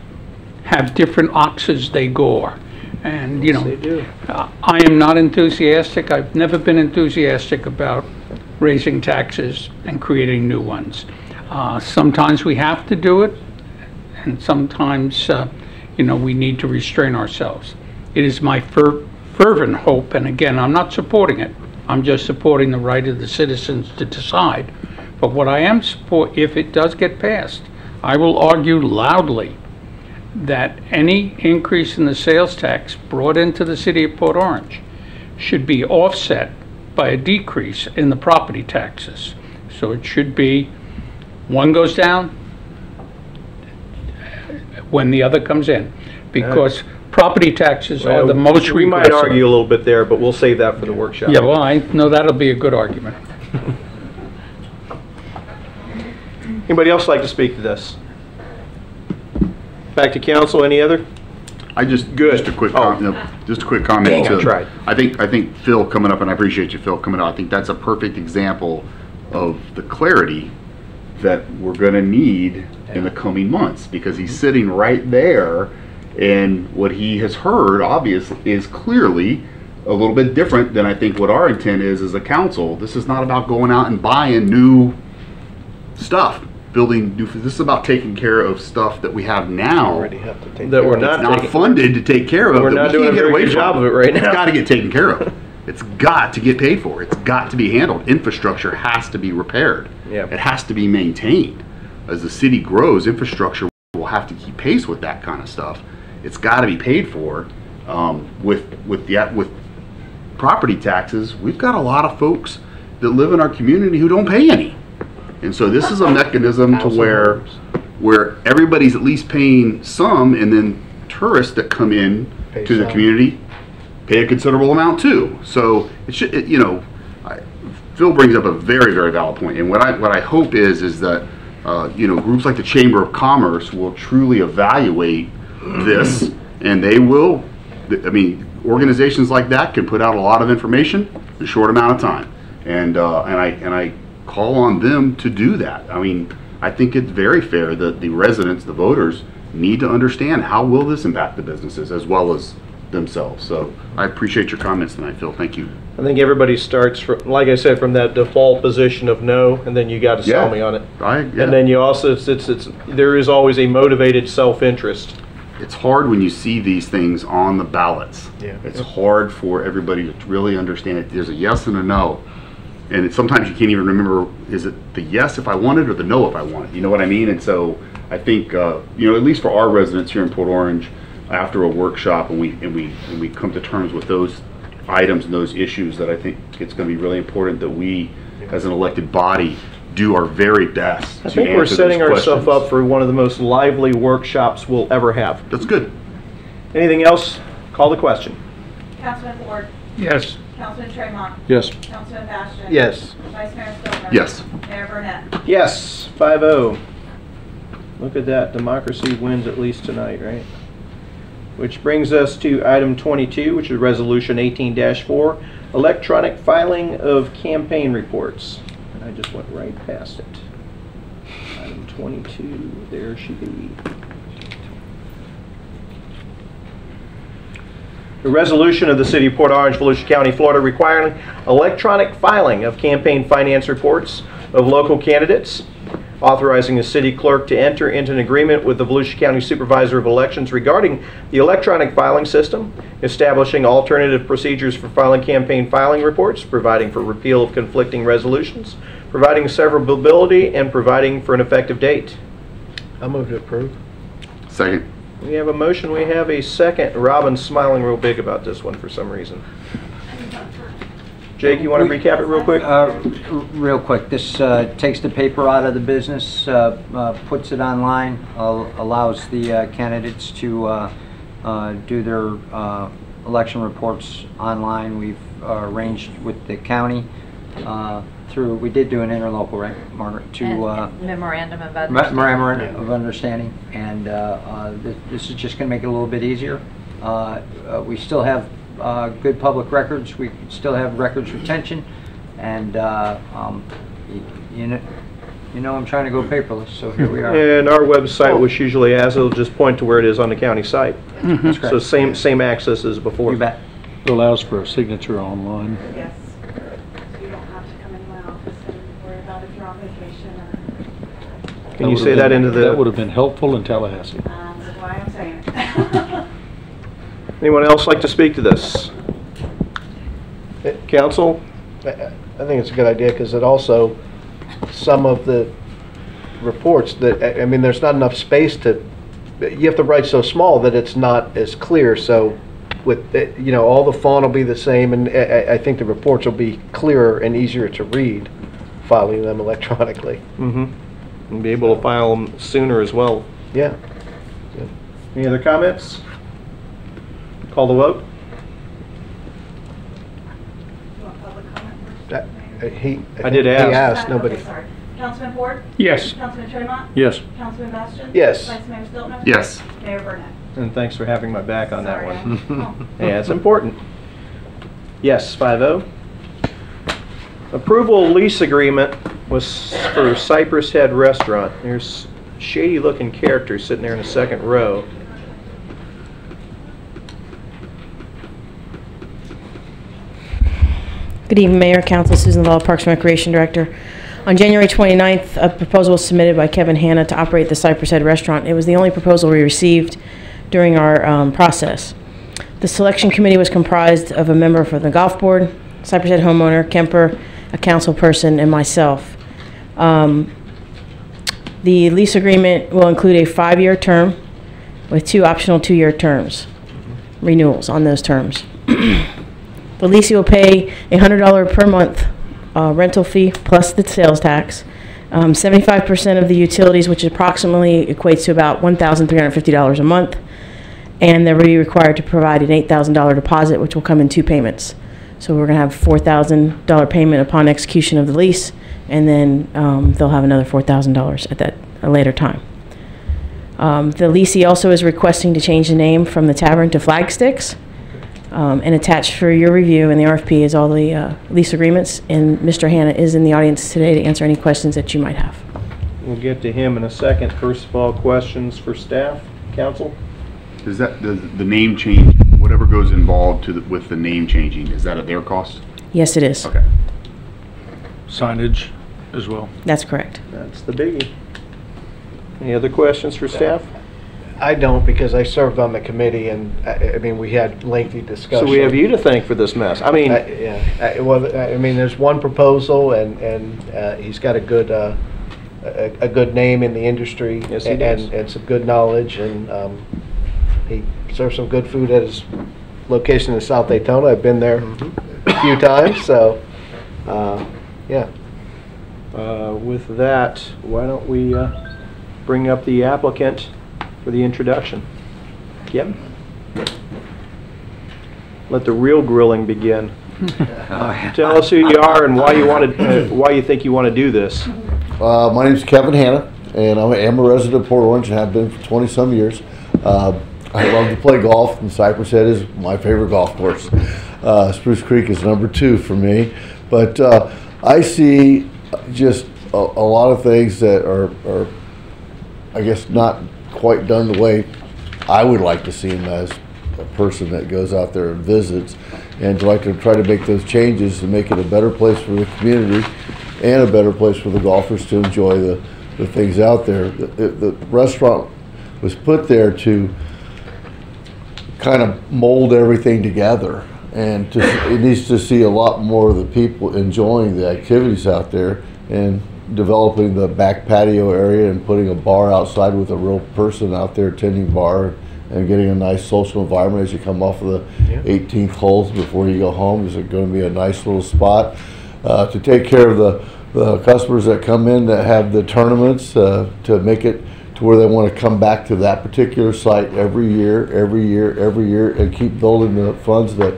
have different oxes they gore. And, you know,
Yes, they do.
I am not enthusiastic. I've never been enthusiastic about raising taxes and creating new ones. Sometimes we have to do it, and sometimes, you know, we need to restrain ourselves. It is my fervent hope, and again, I'm not supporting it. I'm just supporting the right of the citizens to decide. But what I am if it does get passed, I will argue loudly that any increase in the sales tax brought into the city of Port Orange should be offset by a decrease in the property taxes. So it should be one goes down when the other comes in, because property taxes are the most regressive.
We might argue a little bit there, but we'll save that for the workshop.
Yeah, well, I know that'll be a good argument.
Anybody else like to speak to this? Back to council, any other?
just a quick just a quick comment.
Dang, I tried.
I think Phil coming up, and I appreciate you, Phil, coming up. I think that's a perfect example of the clarity that we're going to need in the coming months, because he's sitting right there, and what he has heard obviously is clearly a little bit different than I think what our intent is as a council. This is not about going out and buying new stuff, building new. This is about taking care of stuff that we have now
Already have to take
That
care
we're
of.
not
not
taking-
funded to take care of.
We're
that
not
we
doing
can't
a
get
very
away
good
from.
job of it right now.
It's got to get taken care of. It's got to get paid for. It's got to be handled. Infrastructure has to be repaired.
Yeah.
It has to be maintained. As the city grows, infrastructure will have to keep pace with that kind of stuff. It's got to be paid for. With property taxes, we've got a lot of folks that live in our community who don't pay any, and so this is a mechanism to where everybody's at least paying some, and then tourists that come in
Pay
to the
some.
community pay a considerable amount too. So it should, Phil brings up a very, very valid point, and what I hope is that groups like the Chamber of Commerce will truly evaluate this, and they will. I mean, organizations like that can put out a lot of information in a short amount of time, and I call on them to do that. I mean, I think it's very fair that the residents, the voters, need to understand how will this impact the businesses as well as themselves. So I appreciate your comments tonight, Phil. Thank you.
I think everybody starts from, like I said, from that default position of no, and then you got to sell
Yeah.
me on it.
Yeah.
And then you also, there is always a motivated self-interest.
It's hard when you see these things on the ballots.
Yeah.
It's hard for everybody to really understand it. There's a yes and a no. And sometimes you can't even remember, is it the yes if I want it or the no if I want it? You know what I mean? And so I think, at least for our residents here in Port Orange, after a workshop and we come to terms with those items and those issues, that I think it's going to be really important that we, as an elected body, do our very best.
I think we're setting ourselves up for one of the most lively workshops we'll ever have.
That's good.
Anything else? Call the question.
Councilman Ford.
Yes.
Councilman Tremont.
Yes.
Councilman Bastian.
Yes.
Vice Mayor Stiltner.
Yes.
Mayor Burnett.
Yes, 5-0. Look at that, democracy wins at least tonight, right? Which brings us to item 22, which is resolution 18-4, electronic filing of campaign reports. And I just went right past it. Item 22, there she be. The resolution of the City of Port Orange, Volusia County, Florida, requiring electronic filing of campaign finance reports of local candidates, authorizing the city clerk to enter into an agreement with the Volusia County Supervisor of Elections regarding the electronic filing system, establishing alternative procedures for filing campaign filing reports, providing for repeal of conflicting resolutions, providing severability, and providing for an effective date.
I move to approve.
Second.
We have a motion, we have a second. Robin's smiling real big about this one for some reason. Jake, you want to recap it real quick?
Real quick, this takes the paper out of the business, puts it online, allows the candidates to do their election reports online. We've arranged with the county we did do an interlocal, right, Margaret, to
Memorandum of Understanding.
memorandum of understanding, and this is just going to make it a little bit easier. We still have good public records. We still have records retention, and I'm trying to go paperless, so here we are.
And our website, which usually has, it'll just point to where it is on the county site.
That's correct.
So same access as before.
You bet.
It allows for a signature online.
Yes. So you don't have to come into my office and worry about if you're on vacation or.
Can you say that into the?
That would have been helpful in Tallahassee.
That's why I'm saying it.
Anyone else like to speak to this? Council?
I think it's a good idea because it also, some of the reports that, I mean, there's not enough space to, you have to write so small that it's not as clear. So with, all the font will be the same, and I think the reports will be clearer and easier to read, filing them electronically.
Mm-hmm. And be able to file them sooner as well.
Yeah.
Any other comments? Call the vote.
You want public comment first?
I did ask.
He asked, nobody.
Okay, sorry. Councilman Ford?
Yes.
Councilman Tremont?
Yes.
Councilman Bastian?
Yes.
Vice Mayor Stiltner?
Yes.
Mayor Burnett?
And thanks for having my back on that
Sorry.
one. Yeah, it's important. Yes, 5-0. Approval lease agreement was for Cypress Head Restaurant. There's shady looking characters sitting there in the second row.
Good evening, Mayor, Council, Susan Law, Parks and Recreation Director. On January 29th, a proposal was submitted by Kevin Hanna to operate the Cypress Head Restaurant. It was the only proposal we received during our process. The selection committee was comprised of a member from the golf board, Cypress Head homeowner, Kemper, a council person, and myself. The lease agreement will include a 5-year term with 2 optional 2-year terms, renewals on those terms. The leasee will pay a $100 per month rental fee plus the sales tax, 75% of the utilities, which approximately equates to about $1,350 a month, and they'll be required to provide an $8,000 deposit, which will come in 2 payments. So we're going to have $4,000 payment upon execution of the lease, and then they'll have another $4,000 at a later time. The leasee also is requesting to change the name from the Tavern to Flagsticks. And attached for your review in the RFP is all the lease agreements, and Mr. Hanna is in the audience today to answer any questions that you might have.
We'll get to him in a second. First of all, questions for staff, council?
Does the name change, whatever goes involved with the name changing, is that at their cost?
Yes, it is.
Okay.
Signage as well.
That's correct.
That's the biggie. Any other questions for staff?
I don't, because I served on the committee, and I mean, we had lengthy discussion.
So we have you to thank for this mess. I mean,
yeah. Well, I mean, there's one proposal, and he's got a good name in the industry,
yes, he does.
and some good knowledge, and he serves some good food at his location in South Daytona. I've been there a few times, so yeah.
With that, why don't we bring up the applicant for the introduction. Yep. Let the real grilling begin. Tell us who you are and why you think you want to do this.
My name is Kevin Hanna, and I am a resident of Port Orange and have been for 20-some years. I love to play golf, and Cypress Head is my favorite golf course. Spruce Creek is number 2 for me. But I see just a lot of things that are, I guess, not quite done the way I would like to see them as a person that goes out there and visits, and like to try to make those changes to make it a better place for the community and a better place for the golfers to enjoy the things out there. The restaurant was put there to kind of mold everything together, and it needs to see a lot more of the people enjoying the activities out there and developing the back patio area and putting a bar outside with a real person out there attending bar and getting a nice social environment as you come off of the 18th holes before you go home. Is it going to be a nice little spot to take care of the customers that come in that have the tournaments, to make it to where they want to come back to that particular site every year, and keep building the funds that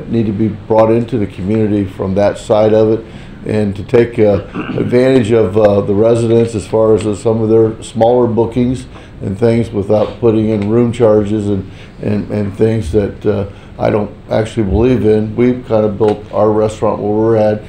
need to be brought into the community from that side of it, and to take advantage of the residents as far as some of their smaller bookings and things without putting in room charges and things that I don't actually believe in. We've kind of built our restaurant where we're at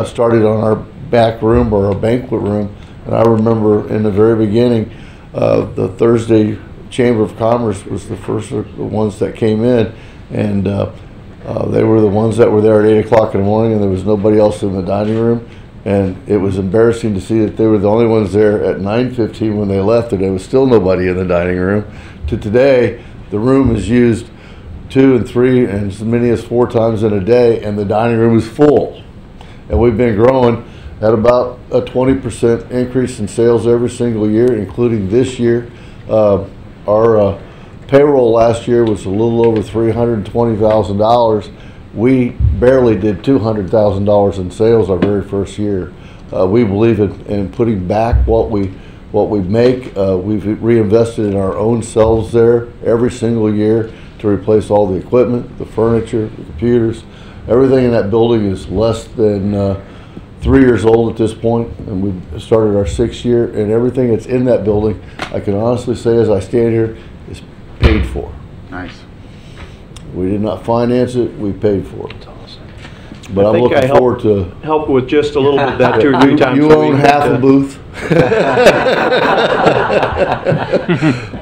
started on our back room or our banquet room, and I remember in the very beginning the Thursday Chamber of Commerce was the first the ones that came in, and they were the ones that were there at 8 o'clock in the morning, and there was nobody else in the dining room, and it was embarrassing to see that they were the only ones there at 9:15 when they left, and there was still nobody in the dining room. To today, the room is used 2 and 3 and as many as 4 times in a day, and the dining room is full. And we've been growing at about a 20% increase in sales every single year, including this year. Our payroll last year was a little over $320,000. We barely did $200,000 in sales our very first year. We believe in putting back what we make. We've reinvested in our own selves there every single year to replace all the equipment, the furniture, the computers. Everything in that building is less than 3 years old at this point, and we've started our 6th year, and everything that's in that building, I can honestly say as I stand here, is paid for.
Nice.
We did not finance it, we paid for it. But
I
I'm
think
looking
I
forward to.
help with just a little bit of that 2 or 3 times.
You
a
own
week,
half
but,
a booth.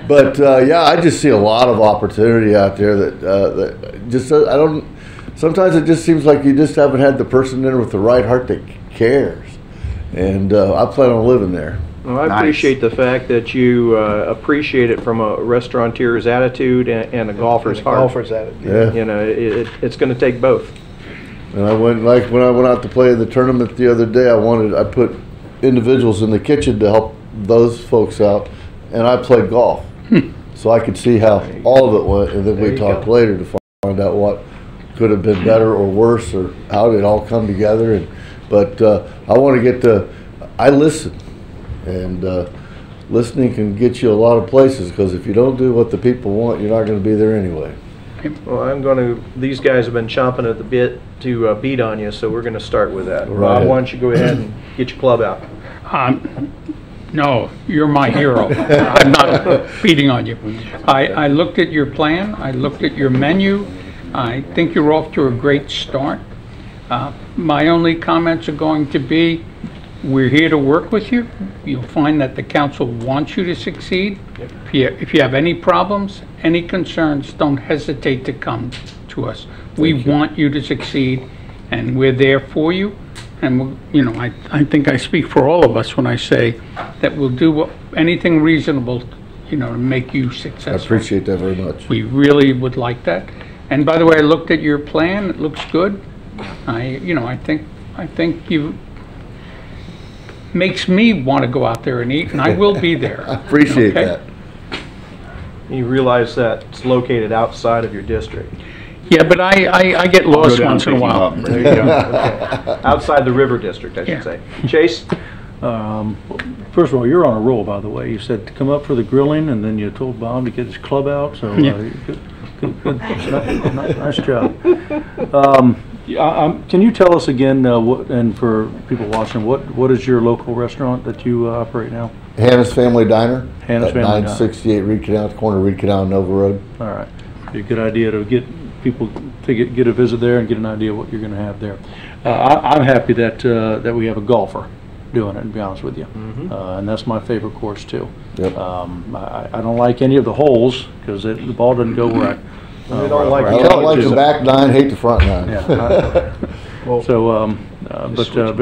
But yeah, I just see a lot of opportunity out there that just I don't. Sometimes it just seems like you just haven't had the person in with the right heart that cares, and I plan on living there.
Well, I appreciate the fact that you appreciate it from a restaurateur's attitude and a golfer's heart.
Golfer's attitude.
Yeah.
You know, it's going to take both.
And I went, like when I went out to play in the tournament the other day, I put individuals in the kitchen to help those folks out, and I played golf. So I could see how all of it went, and then we talked later to find out what could have been better or worse, or how it all come together. But I want to I listen, and listening can get you a lot of places, because if you don't do what the people want, you're not going to be there anyway.
Well, these guys have been chomping at the bit to beat on you, so we're going to start with that.
Right.
Rob, why don't you go ahead and get your club out?
No, you're my hero. I'm not beating on you. I looked at your plan. I looked at your menu. I think you're off to a great start. My only comments are going to be, we're here to work with you. You'll find that the council wants you to succeed. If you have any problems, any concerns, don't hesitate to come to us. We want you to succeed, and we're there for you. And you know, I think I speak for all of us when I say that we'll do anything reasonable, you know, to make you successful.
I appreciate that very much.
We really would like that. And by the way, I looked at your plan. It looks good. I think you makes me want to go out there and eat, and I will be there.
I appreciate that.
You realize that it's located outside of your district.
Yeah, but I get lost once in a while.
There you go. Okay. Outside the river district, I should say. Chase?
First of all, you're on a roll, by the way. You said to come up for the grilling, and then you told Bob to get his club out. So good. Nice job. Can you tell us again, and for people watching, what is your local restaurant that you operate now?
Hannah's Family Diner.
Hannah's Family Diner.
968 Reed Canal, at the corner of Reed Canal and Nova Road.
All right. Be a good idea to get people to get a visit there and get an idea of what you're going to have there. I'm happy that we have a golfer doing it, to be honest with you. And that's my favorite course too.
Yep.
I don't like any of the holes because the ball doesn't go where
I don't like the back nine, hate the front nine.
Yeah.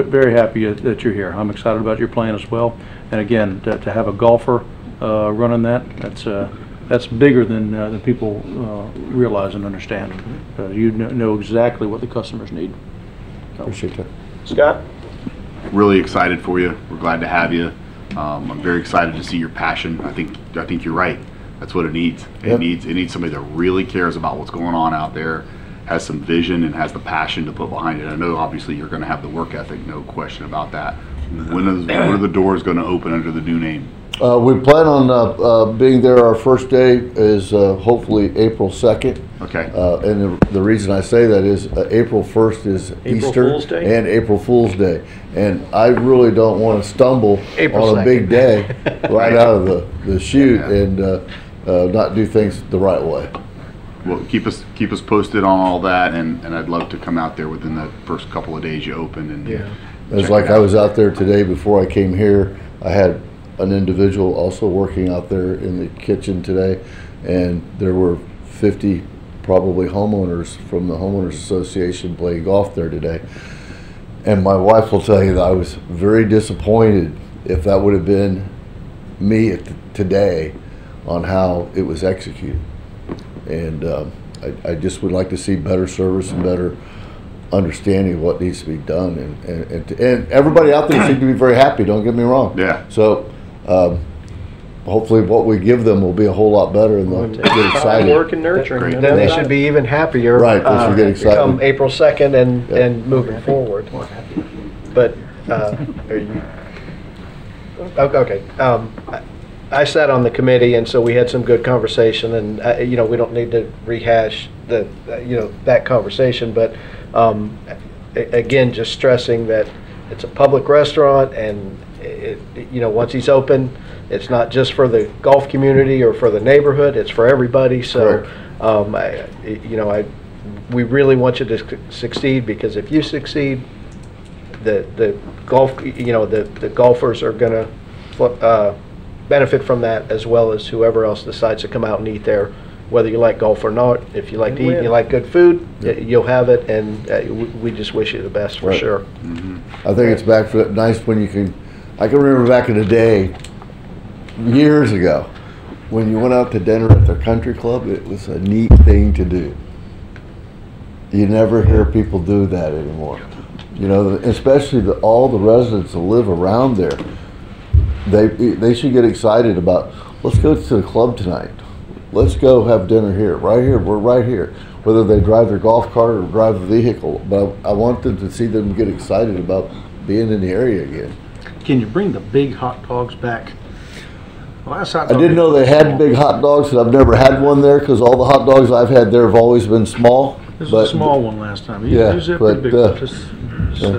Very happy that you're here. I'm excited about your plan as well. And again, to have a golfer running that's bigger than people realize and understand. You know exactly what the customers need. So.
Appreciate that.
Scott?
Really excited for you. We're glad to have you. I'm very excited to see your passion. I think you're right. That's what it needs. It needs somebody that really cares about what's going on out there, has some vision, and has the passion to put behind it. I know obviously you're going to have the work ethic, no question about that. When are the doors going to open under the new name?
We plan on being there. Our first day is hopefully April 2nd.
Okay.
And the reason I say that is April 1st is Easter and April Fool's Day. And I really don't want to stumble on a big day right out of the chute and not do things the right way.
Well, keep us posted on all that, and I'd love to come out there within the first couple of days you open. And
it's like I was out there today before I came here. I had an individual also working out there in the kitchen today, and there were 50 probably homeowners from the Homeowners Association playing golf there today. And my wife will tell you that I was very disappointed if that would have been me today on how it was executed. And I just would like to see better service and better understanding of what needs to be done. And everybody out there seemed to be very happy, don't get me wrong.
Yeah.
So hopefully what we give them will be a whole lot better, and they'll get excited.
Work and nurturing.
Then they should be even happier.
Right, they should get excited.
Come April 2nd and moving forward. But are you... Okay. I sat on the committee, and so we had some good conversation, and we don't need to rehash that conversation, but again, just stressing that it's a public restaurant, and once he's open, it's not just for the golf community or for the neighborhood, it's for everybody. So, we really want you to succeed, because if you succeed, the golfers are going to benefit from that, as well as whoever else decides to come out and eat there, whether you like golf or not. If you like to eat and you like good food, you'll have it, and we just wish you the best for sure.
I think it's nice when you can. I can remember back in the day, years ago, when you went out to dinner at the country club. It was a neat thing to do. You never hear people do that anymore. Especially all the residents that live around there. They should get excited about, let's go to the club tonight. Let's go have dinner here, right here. We're right here. Whether they drive their golf cart or drive a vehicle, but I want them to see them get excited about being in the area again.
Can you bring the big hot dogs back? Last hot
I
dog
didn't know they had big hot dogs, and I've never had one there, because all the hot dogs I've had there have always been small.
This was a small one last time. Usually a pretty big one. Just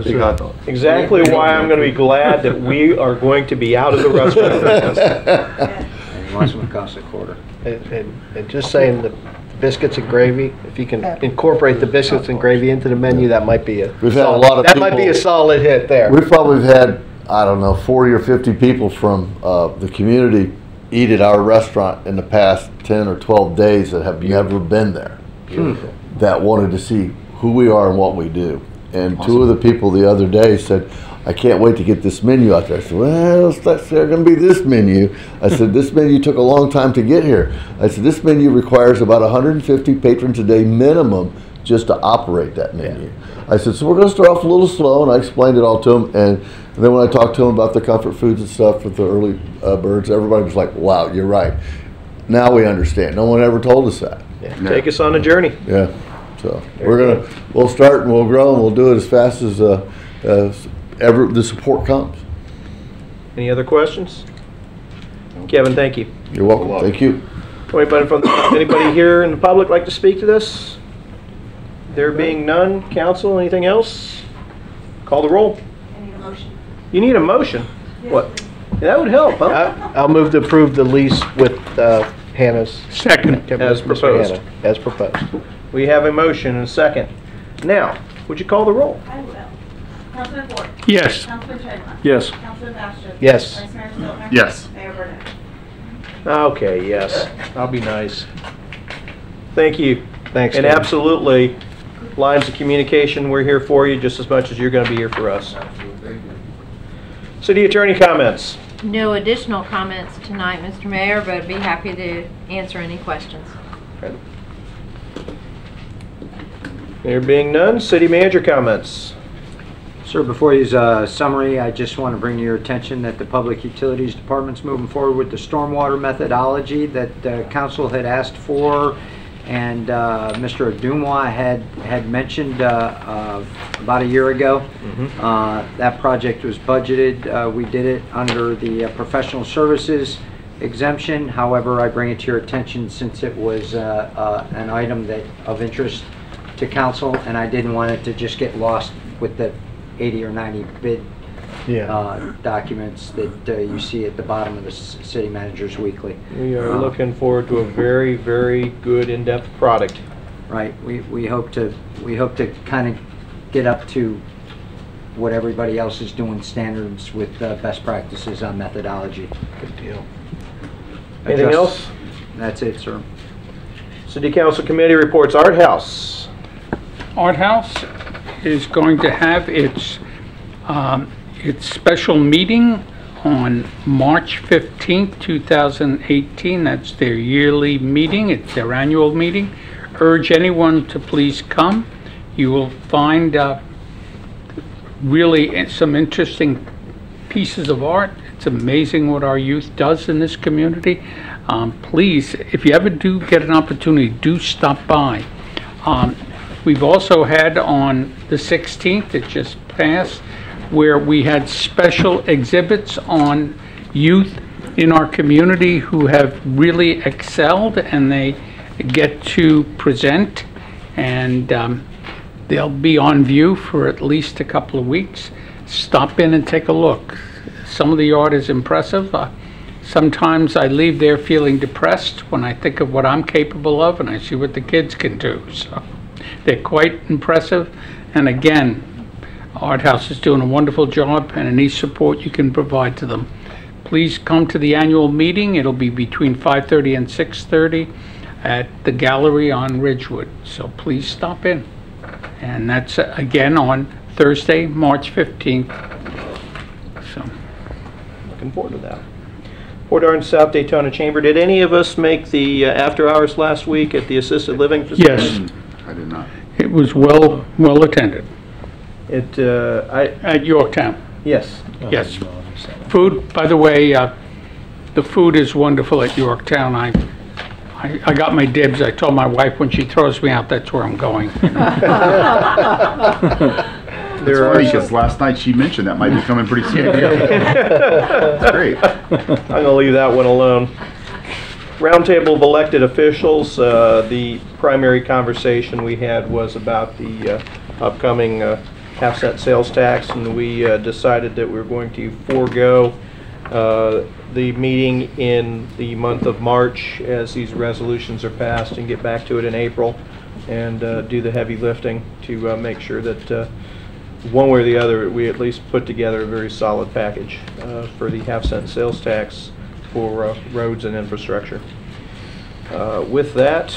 Big hot dog. Exactly why I'm going to be glad that we are going to be out of the restaurant business.
And you want some cost a quarter.
And just saying, the biscuits and gravy, if you can incorporate the biscuits and gravy into the menu, that might be
We've had a lot of
that might be a solid hit there.
We've probably had, I don't know, 40 or 50 people from the community eat at our restaurant in the past 10 or 12 days that have never been there. That wanted to see who we are and what we do. And two of the people the other day said, I can't wait to get this menu out there. I said, well, that's going to be this menu. I said, this menu took a long time to get here. I said, this menu requires about 150 patrons a day minimum just to operate that menu. I said, so we're going to start off a little slow, and I explained it all to them. And then when I talked to them about the comfort foods and stuff with the early birds, everybody was like, wow, you're right. Now we understand. No one ever told us that.
Take us on a journey.
Yeah. So we'll start and we'll grow, and we'll do it as fast as ever the support comes.
Any other questions? Kevin, thank you.
You're welcome. Thank you.
Anybody here in the public like to speak to this? There being none, council, anything else? Call the roll.
I need a motion.
You need a motion? What? That would help, huh?
I'll move to approve the lease with Hannah's.
Second.
As proposed.
As proposed.
We have a motion and a second. Now, would you call the roll?
I will. Councilman Ford?
Yes.
Councilman Chamberlain?
Yes.
Councilman Bastian?
Yes.
Vice Mayor Stiltner?
Yes.
Mayor Burnett?
Okay, yes. I'll be nice. Thank you.
Thanks.
And
David.
absolutely, lines of communication, we're here for you just as much as you're going to be here for us. City Attorney comments.
No additional comments tonight, Mr. Mayor, but I'd be happy to answer any questions.
There being none, City Manager comments.
Sir, before you use a summary, I just want to bring to your attention that the Public Utilities Department's moving forward with the stormwater methodology that Council had asked for, and Mr. Adumois had mentioned about a year ago. That project was budgeted. We did it under the professional services exemption. However, I bring it to your attention since it was an item of interest to Council, and I didn't want it to just get lost with the 80 or 90 bid documents that you see at the bottom of the City Manager's Weekly.
We are looking forward to a very, very good in-depth product.
Right. We hope to kind of get up to what everybody else is doing, standards with best practices on methodology.
Good deal. Anything else?
That's it, sir.
City Council Committee reports. Art House.
Art House is going to have its special meeting on March 15th, 2018. That's their yearly meeting. It's their annual meeting. Urge anyone to please come. You will find really some interesting pieces of art. It's amazing what our youth does in this community. Please, if you ever do get an opportunity, do stop by. We've also had on the 16th, it just passed, where we had special exhibits on youth in our community who have really excelled, and they get to present, and they'll be on view for at least a couple of weeks. stop in and take a look. Some of the art is impressive. Sometimes I leave there feeling depressed when I think of what I'm capable of and I see what the kids can do. So they're quite impressive. And again, Art House is doing a wonderful job, and any support you can provide to them. Please come to the annual meeting. It'll be between 5:30 and 6:30 at the gallery on Ridgewood. So please stop in. And that's again on Thursday, March 15th. So
Looking forward to that. Port Orange South Daytona Chamber. Did any of us make the after hours last week at the assisted living facility?
Yes.
I did not.
It was well attended. At Yorktown.
Yes.
Yes. Food, by the way, the food is wonderful at Yorktown. I got my dibs. I told my wife when she throws me out, that's where I'm going.
It's funny because last night she mentioned that might be coming pretty soon. That's great.
I'm going to leave that one alone. Roundtable of elected officials. The primary conversation we had was about the upcoming half-cent sales tax, and we decided that we were going to forego the meeting in the month of March as these resolutions are passed and get back to it in April and do the heavy lifting to make sure that one way or the other we at least put together a very solid package for the half-cent sales tax for roads and infrastructure. With that,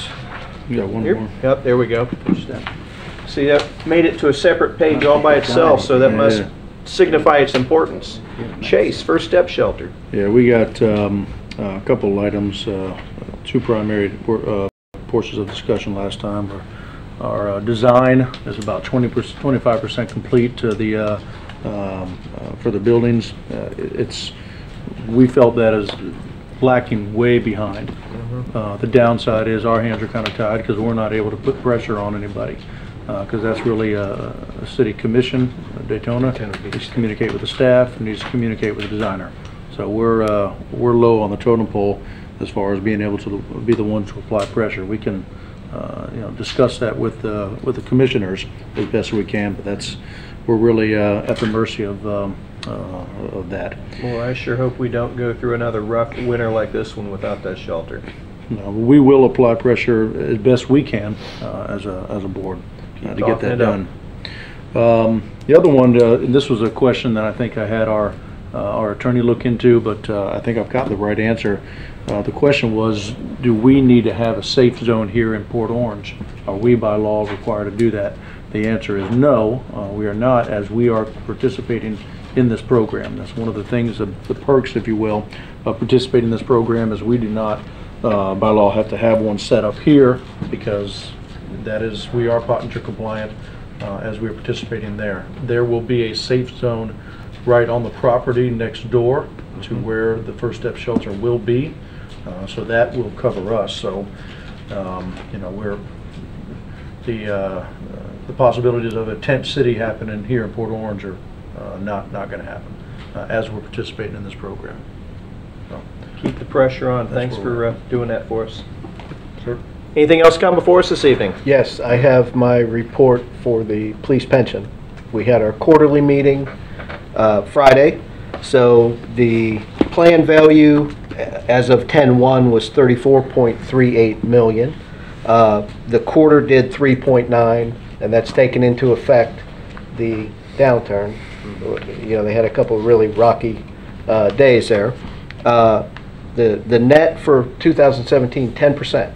you got one
here,
more.
Yep, there we go. See, that made it to a separate page all by itself, so that must signify its importance. Chase, First Step Shelter.
Yeah, we got a couple of items, two primary portions of discussion last time. Our design is about 25% complete to the for the buildings. We felt that is lacking way behind. The downside is our hands are kind of tied because we're not able to put pressure on anybody. Because that's really a city commission, Daytona. Needs to communicate with the staff, needs to communicate with the designer. So we're low on the totem pole as far as being able to be the ones to apply pressure. We can discuss that with the commissioners as best we can, but we're really at the mercy of that.
Well, I sure hope we don't go through another rough winter like this one without that shelter.
No, we will apply pressure as best we can as a board. To get that done. The other one, and this was a question that I think I had our attorney look into, but I think I've got the right answer. The question was, do we need to have a safe zone here in Port Orange? Are we by law required to do that? The answer is no, we are not, as we are participating in this program. That's one of the things, the perks, if you will, of participating in this program is we do not by law have to have one set up here because we are Pottinger compliant as we are participating there. There will be a safe zone right on the property next door to where the First Step Shelter will be, so that will cover us. So, we're the possibilities of a tent city happening here in Port Orange are not going to happen as we're participating in this program. So,
keep the pressure on. Thanks for doing that for us.
Sir?
Anything else come before us this evening?
Yes, I have my report for the police pension. We had our quarterly meeting Friday, so the plan value as of 10/1 was 34.38 million. The quarter did 3.9, and that's taken into effect the downturn. They had a couple of really rocky days there. The net for 2017, 10%.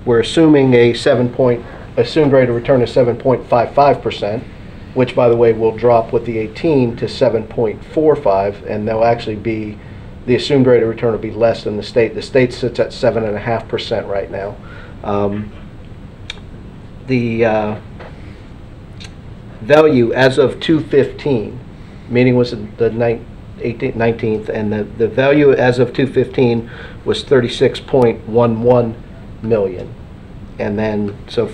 We're assuming assumed rate of return is 7.55%, which, by the way, will drop with the 18 to 7.45, and they'll actually be, the assumed rate of return will be less than the state. The state sits at 7.5% right now. The value as of 2/15, meeting was the 19th, and the value as of 2/15 was 36.11 million. And then, so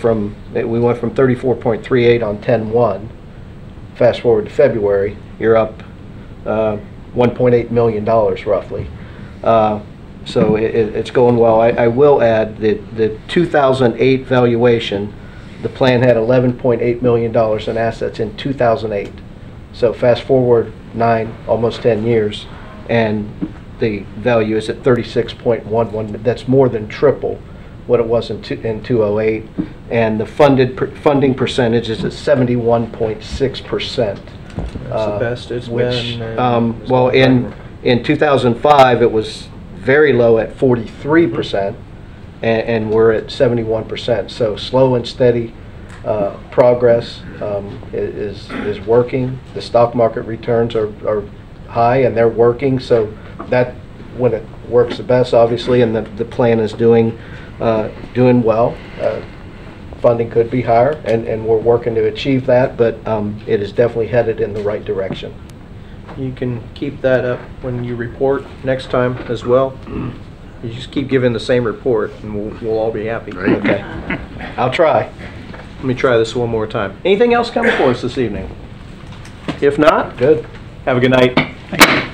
we went from 34.38 on 10/1. Fast forward to February, you're up $1.8 million roughly. So it's going well. I will add that the 2008 valuation, the plan had $11.8 million in assets in 2008. So fast forward 9, almost 10 years, and the value is at 36.11. That's more than triple what it was in 2008, and the funding percentage is at 71.6%.
That's the best it's
which,
been.
well, in 2005, it was very low at 43%, and we're at 71%. So slow and steady progress is working. The stock market returns are high, and they're working. So that when it works the best, obviously, and the plan is doing well. Funding could be higher, and we're working to achieve that, but it is definitely headed in the right direction.
You can keep that up when you report next time as well. You just keep giving the same report, and we'll all be happy.
Okay. I'll try.
Let me try this one more time. Anything else coming for us this evening? If not,
good.
Have a good night.
Thank you.